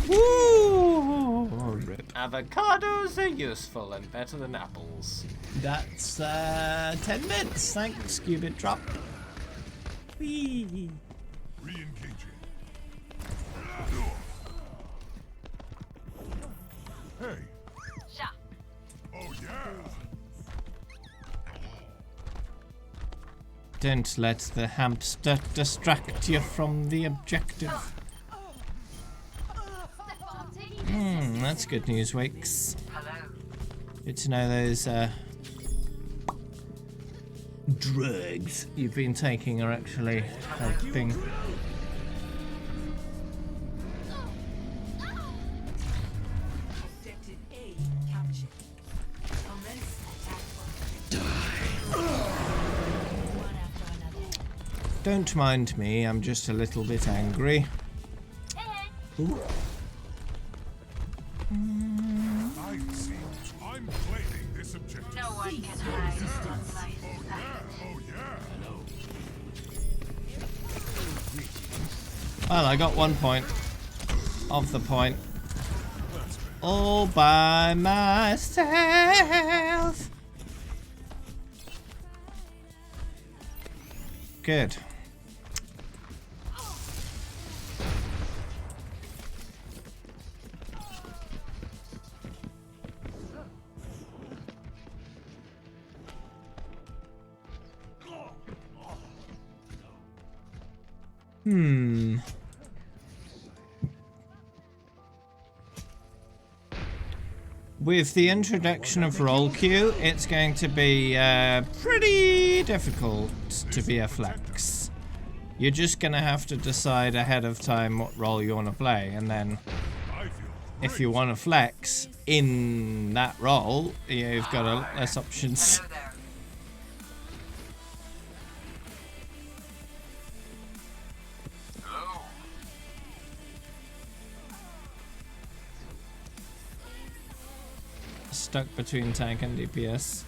Woo! Rip. Avocados are useful and better than apples. That's 10 minutes. Thanks, Cupid Drop. Whee! Re-engaging. Hey. Sha. Oh yeah. Don't let the hamster distract you from the objective. That's good news, Wakes. Good to know those drugs you've been taking are actually helping. Objective A captured. Commence attack. One after another. Don't mind me, I'm just a little bit angry. Ooh. I see. I'm claiming this objective. No one can hide from my Oh yeah. Well, I got 1 point of the point. All by myself. Good. With the introduction of roll queue, it's going to be pretty difficult to be a flex. You're just going to have to decide ahead of time what role you want to play, and then if you want to flex in that role, you've got less options. Stuck between tank and DPS.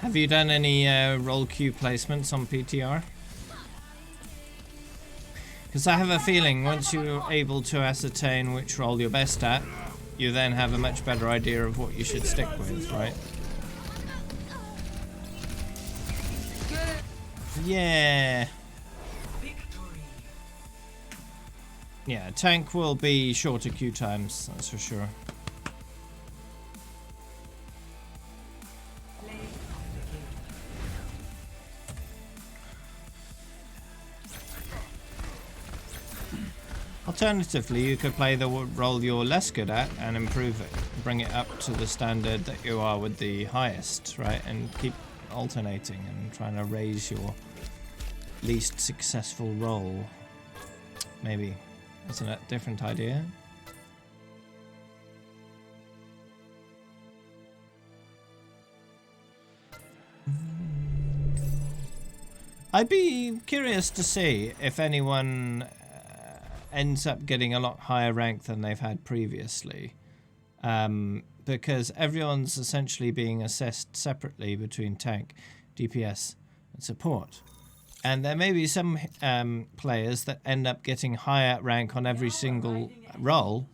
Have you done any role queue placements on PTR? Because I have a feeling once you're able to ascertain which role you're best at, you then have a much better idea of what you should stick with, right? Yeah. Yeah, tank will be shorter queue times, that's for sure. Alternatively, you could play the role you're less good at and improve it. Bring it up to the standard that you are with the highest, right? And keep alternating and trying to raise your least successful role. Maybe. That's a different idea. I'd be curious to see if anyone ends up getting a lot higher rank than they've had previously. Because everyone's essentially being assessed separately between tank, DPS, and support. And there may be some players that end up getting higher rank on every single role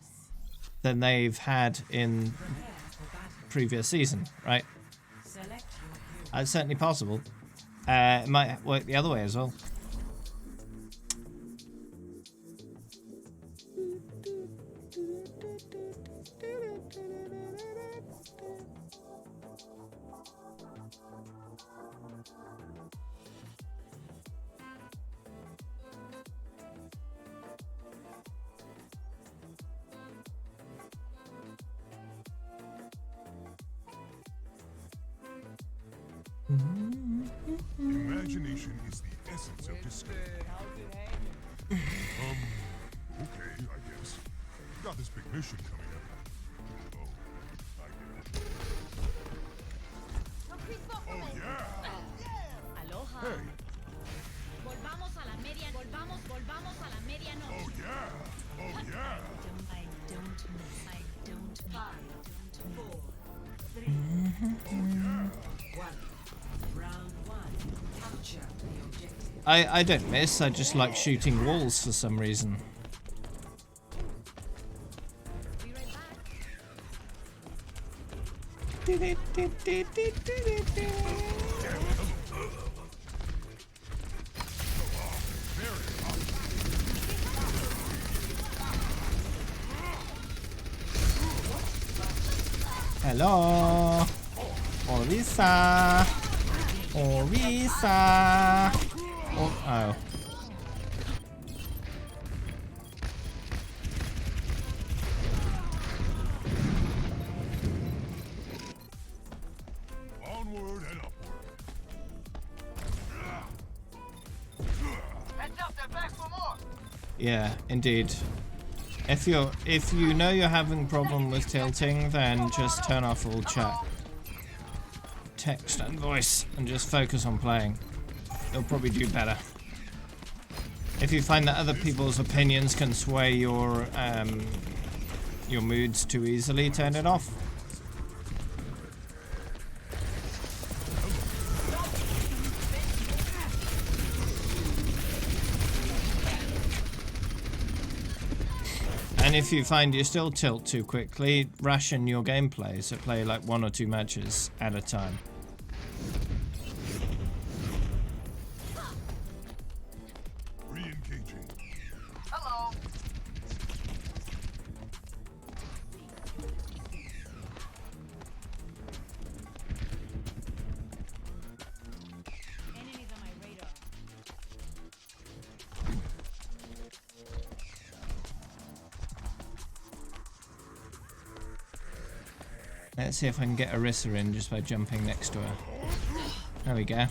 than they've had in previous season, right? It's certainly possible. It might work the other way as well. Imagination is the essence of discovery. Okay, I guess. Got this big mission coming up. Oh, I get it. Oh yeah! Aloha. Hey! Volvamos a la media. Volvamos a la medianoche. Oh yeah! Oh yeah! I don't miss. 5, 4, 3, 2, 1. Round 1. Capture the objective. I don't miss, I just like shooting walls for some reason. Be right Hello, Orisa. Orisa. Oh. Onward and upward. Heads up, they're back for more. Yeah, indeed. If you know you're having problem with tilting, then just turn off all chat, text and voice, and just focus on playing. You'll probably do better. If you find that other people's opinions can sway your moods too easily, turn it off. And if you find you still tilt too quickly, ration your gameplay, so play like 1 or 2 matches at a time. Re-engaging. Hello. Enemies on my radar. Let's see if I can get Orisa in just by jumping next to her. There we go.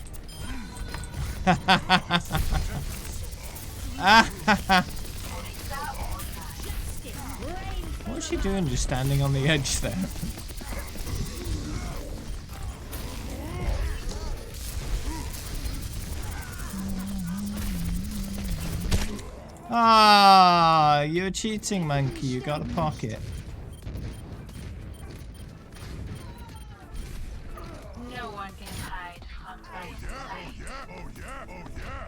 What's she doing just standing on the edge there? Ah, you're cheating, monkey. You got a pocket. No one can hide from my sight. Oh yeah, oh yeah.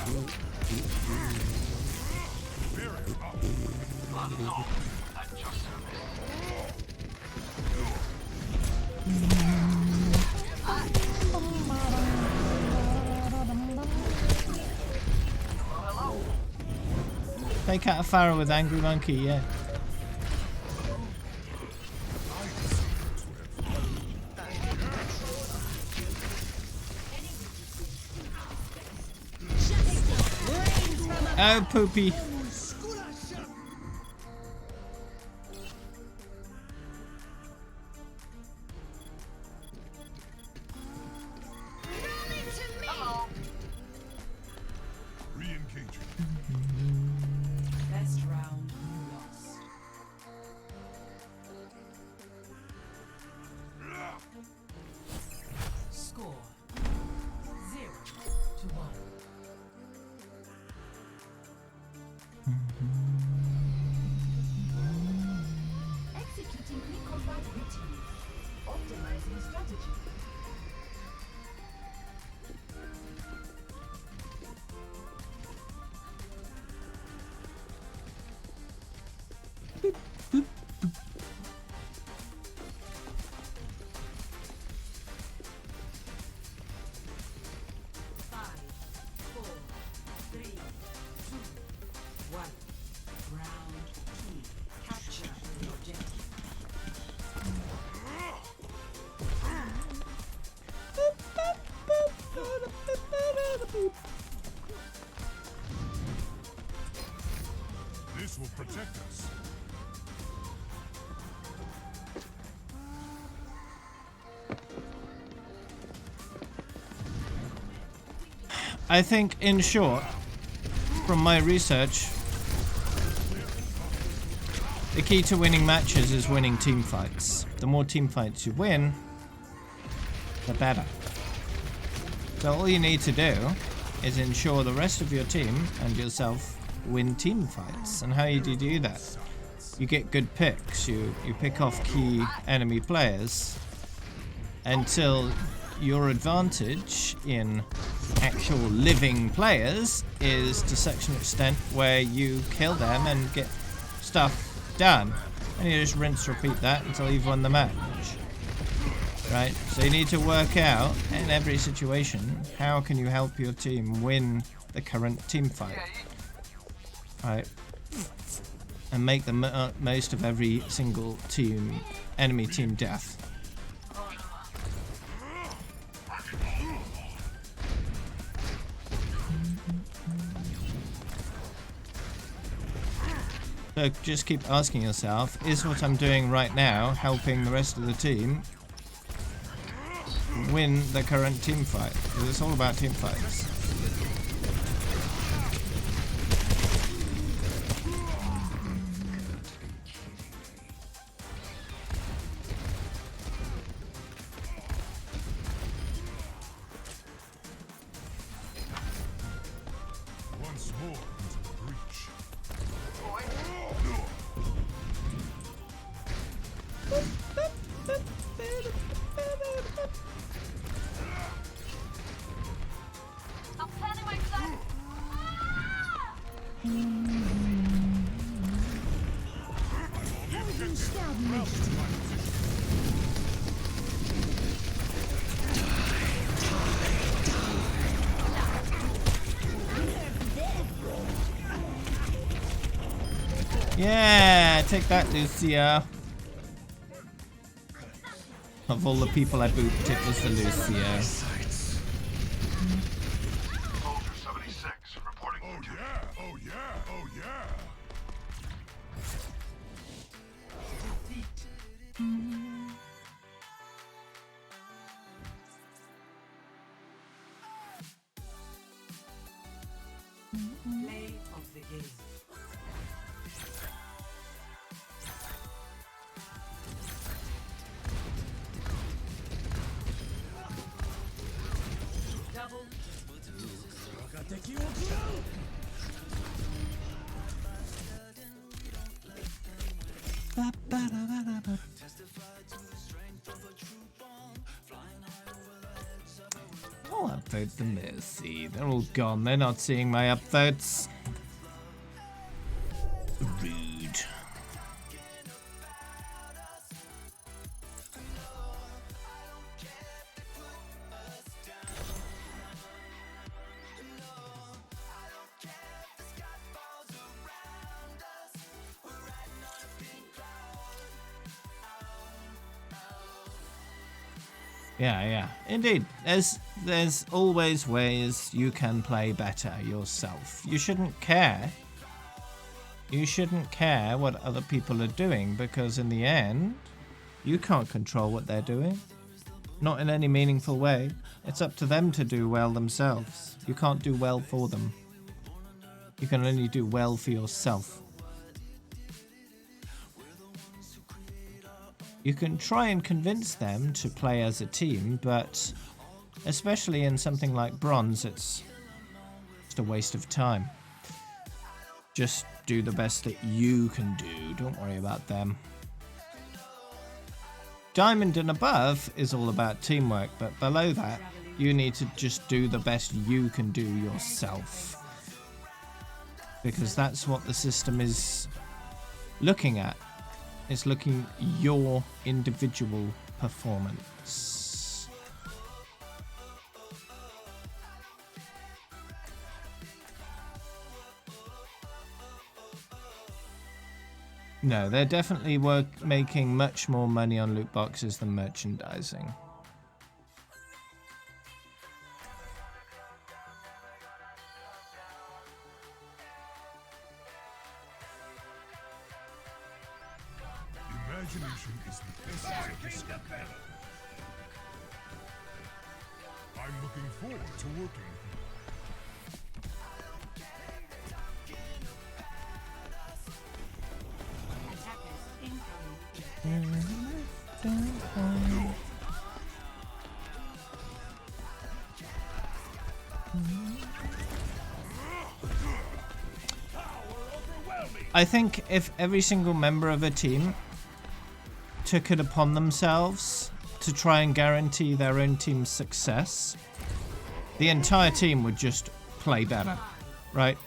Hello. Very hot. At your service. Take out a Pharaoh with Angry Monkey, yeah. Oh, poopy. Re-engaging. Best round lost. Score 0-1. Executing pre-combat routine. Optimizing strategy. Five, 4, 3, 2, 1. Round 2. Capture the objective. This will protect us. I think, in short, from my research, the key to winning matches is winning team fights. The more team fights you win, the better. So all you need to do is ensure the rest of your team and yourself win team fights. And how do you do that? You get good picks. You pick off key enemy players until your advantage in actual living players is to such an extent where you kill them and get stuff done. And you just rinse, repeat that until you've won the match. Right? So you need to work out in every situation, how can you help your team win the current team fight? Right? and make the most of every single enemy team death. So just keep asking yourself, is what I'm doing right now helping the rest of the team win the current team fight? Because it's all about team fights. Once more into the breach. I'm planning my son. Yeah, take that, Lucia. Of all the people I booped, it was the Lucia. Soldier 76, reporting Oh for duty. yeah, oh yeah, oh yeah. Play of the game. Double. I'll upvote the Mercy. They're all gone. They're not seeing my upvotes. Rude. Yeah. Indeed. There's always ways you can play better yourself. You shouldn't care. You shouldn't care what other people are doing, because in the end, you can't control what they're doing. Not in any meaningful way. It's up to them to do well themselves. You can't do well for them. You can only do well for yourself. You can try and convince them to play as a team, but especially in something like bronze, it's just a waste of time. Just do the best that you can do. Don't worry about them. Diamond and above is all about teamwork, but below that, you need to just do the best you can do yourself. Because that's what the system is looking at. It's looking at your individual performance. No, they're definitely making much more money on loot boxes than merchandising. Imagination is the essence of this game. I'm looking forward to working with you. I think if every single member of a team took it upon themselves to try and guarantee their own team's success, the entire team would just play better, right?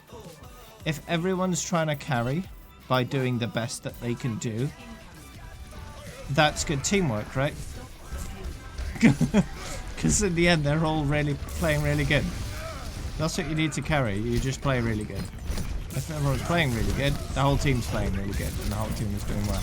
If everyone's trying to carry by doing the best that they can do, that's good teamwork, right? Because in the end, they're all really playing really good. That's what you need to carry. You just play really good. if everyone's playing really good, the whole team's playing really good, and the whole team is doing well.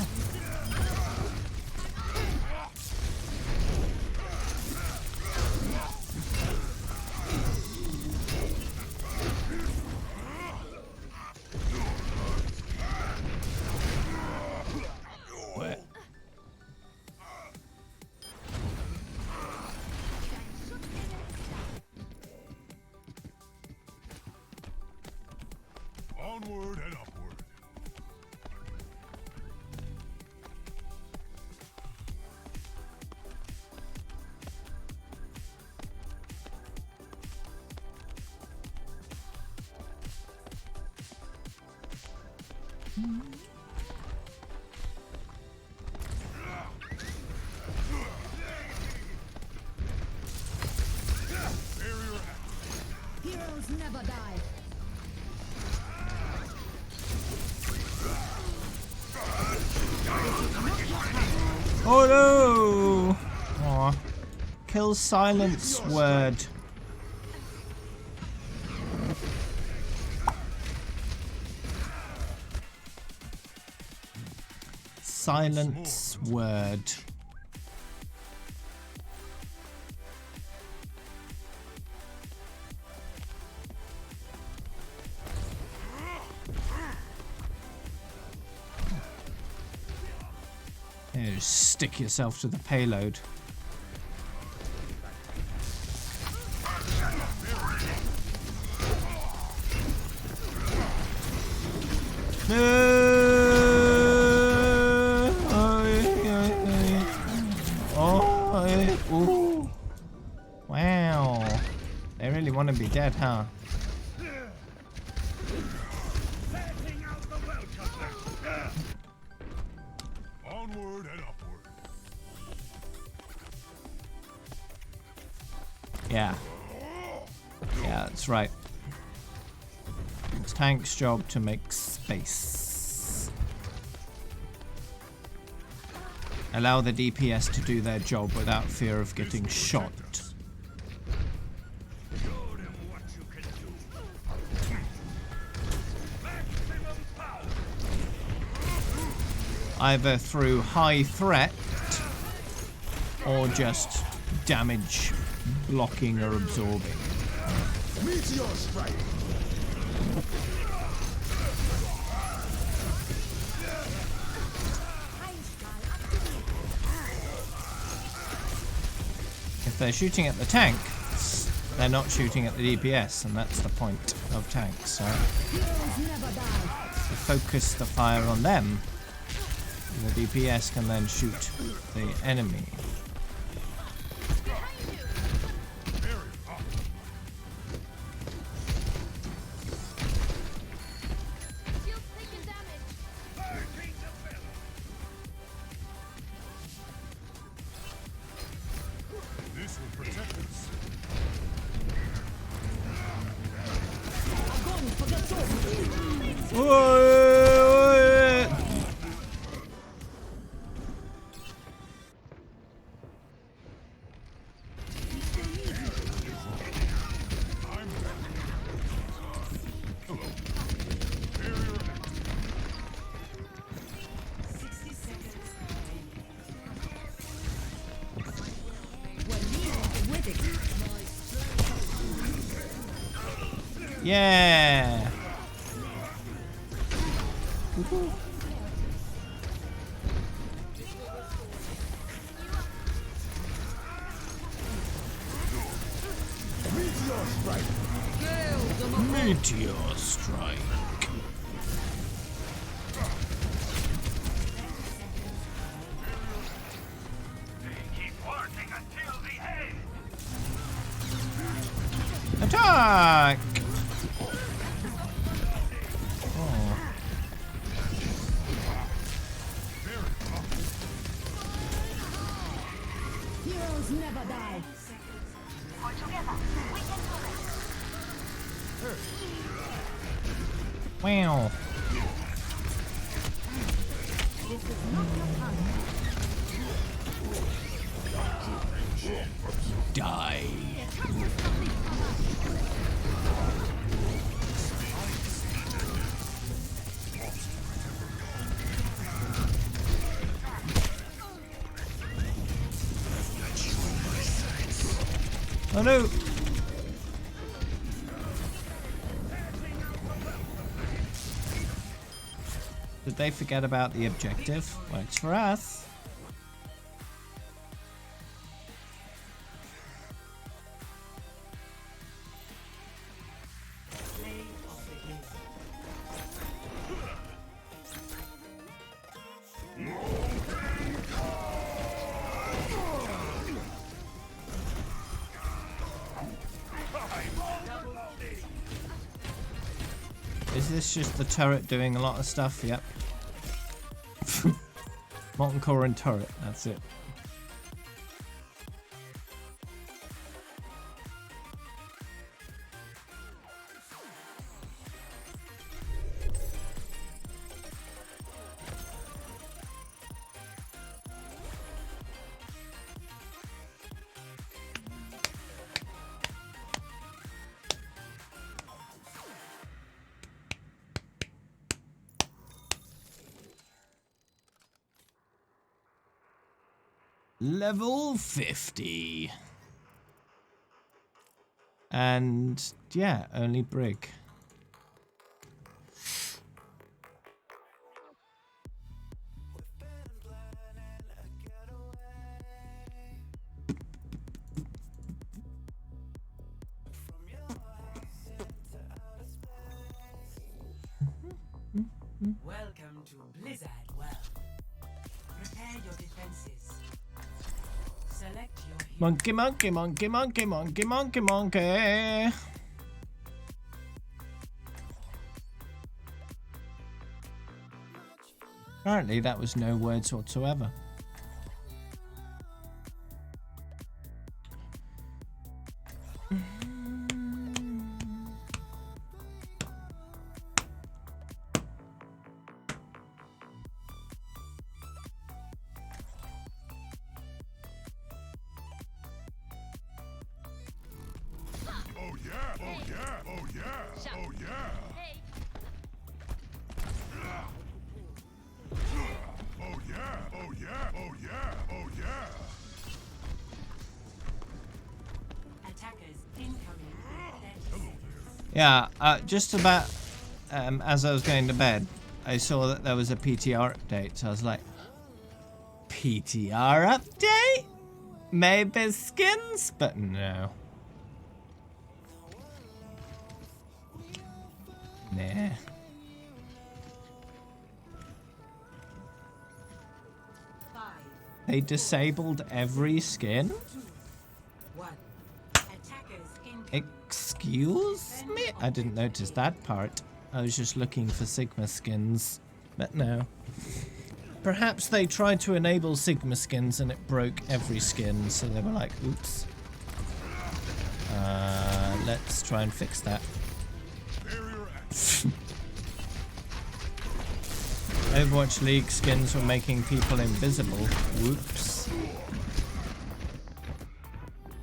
Onward and upward. Heroes never die. Oh no! Aw. Kill silence word. Silence word. Yeah, just stick yourself to the payload. Ooh. Wow. They really want to be dead, huh? Onward and upward. Yeah. Yeah, that's right. It's Tank's job to make space. Allow the DPS to do their job without fear of getting shot. Either through high threat or just damage blocking or absorbing. Meteor strike. If they're shooting at the tank, they're not shooting at the DPS, and that's the point of tanks. So focus the fire on them. The DPS can then shoot the enemy. This will protect us. Yeah. Meteor strike. Keep working until the end. Attack! Oh. Heroes never die. Wow. Die. Oh no! Did they forget about the objective? Works for us. Is this just the turret doing a lot of stuff? Yep. Molten core and turret, that's it. Level 50. And yeah, only Brig. Welcome to Blizzard World. Prepare your defenses. Select your hero. Monkey, monkey, monkey, monkey, monkey, monkey, monkey. Apparently that was no words whatsoever. Yeah, just about as I was going to bed, I saw that there was a PTR update, so I was like, PTR update? Maybe skins? But no. Nah. They disabled every skin? Excuse me? I didn't notice that part. I was just looking for Sigma skins. But no. Perhaps they tried to enable Sigma skins and it broke every skin, so they were like, oops. Let's try and fix that. Overwatch League skins were making people invisible. Whoops.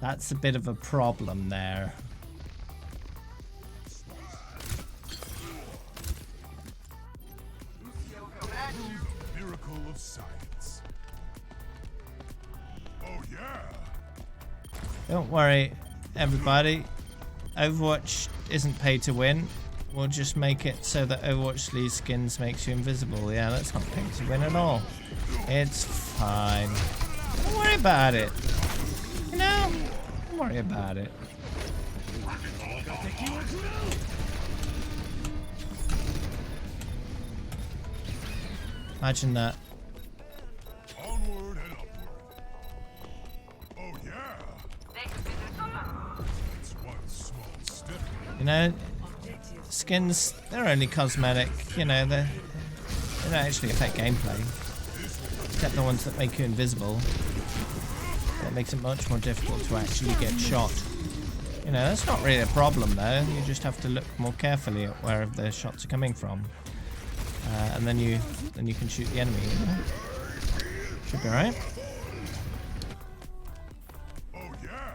That's a bit of a problem there. Miracle of science. Oh yeah. Don't worry, everybody. Overwatch isn't pay to win. We'll just make it so that Overwatch League skins makes you invisible. Yeah, that's not pay to win at all. It's fine. Don't worry about it. You know, don't worry about it. Imagine that. Onward and upward. Oh yeah. It's one small step. You know, skins, they're only cosmetic. You know, they don't actually affect gameplay. Except the ones that make you invisible. That makes it much more difficult to actually get shot. You know, that's not really a problem though. You just have to look more carefully at where the shots are coming from. And then you can shoot the enemy. You know? Should be alright. Oh yeah.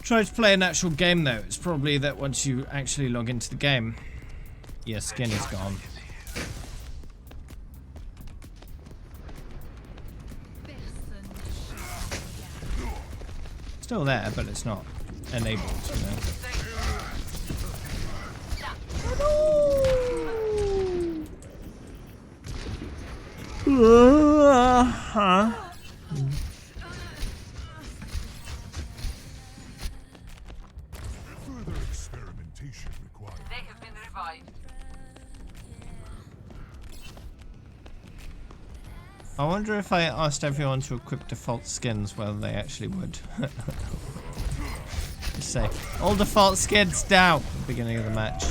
Try to play an actual game though. It's probably that once you actually log into the game, your skin is gone. still there, but it's not enabled, you know. Further experimentation required. They have been revived. I wonder if I asked everyone to equip default skins, whether they actually would. Just say, all default skins down at the beginning of the match.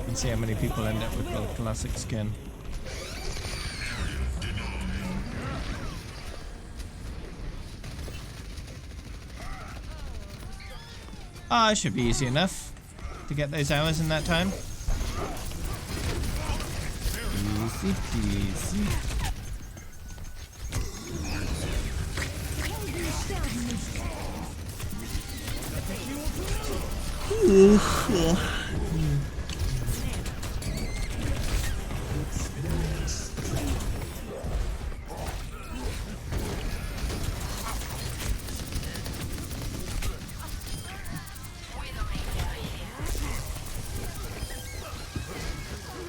And see how many people end up with the classic skin. Ah, it should be easy enough to get those hours in that time. Easy peasy.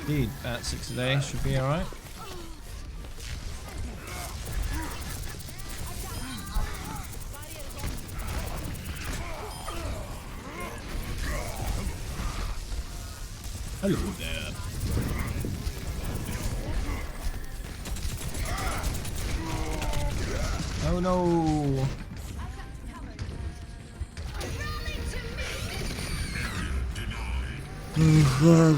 Indeed, about 6 a day should be alright. Hello there. Oh no. Through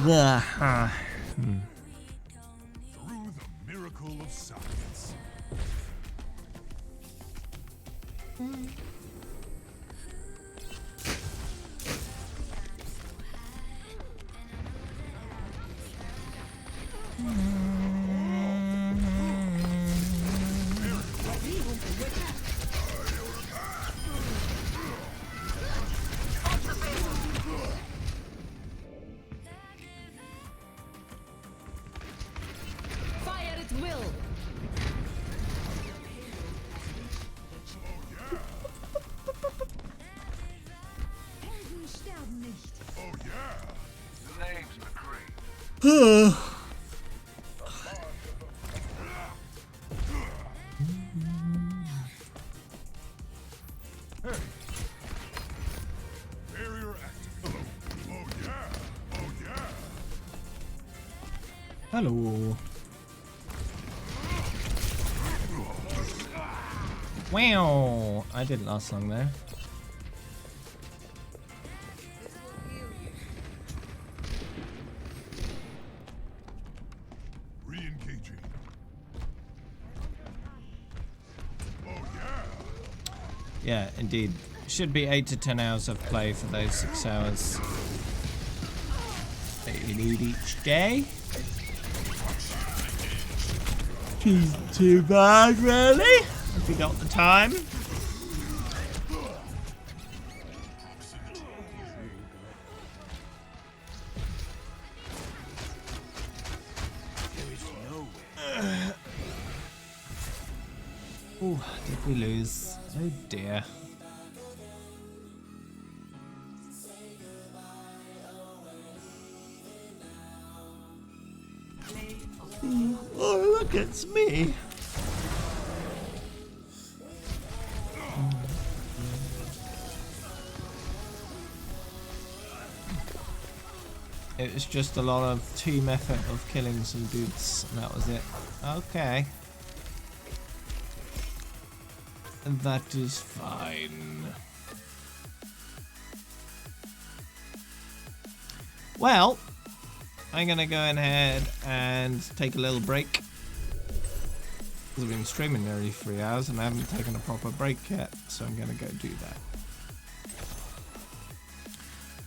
the miracle of science. Fire at will. Oh yeah. Name's McCree. Barrier active. Oh yeah. Oh yeah. Hello. Wow. I didn't last long there. Re-engaging. Oh yeah. Yeah, indeed. Should be 8 to 10 hours of play for those 6 hours that you need each day. Too bad, really? If you got the time. Oh, did we lose? Oh dear. Oh, look, it's me. It was just a lot of team effort of killing some dudes, and that was it. Okay. And that is fine. Well, I'm gonna go ahead and take a little break. Because I've been streaming nearly 3 hours and I haven't taken a proper break yet, so I'm gonna go do that.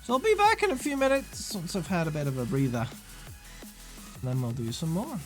So I'll be back in a few minutes once I've had a bit of a breather. And then we'll do some more.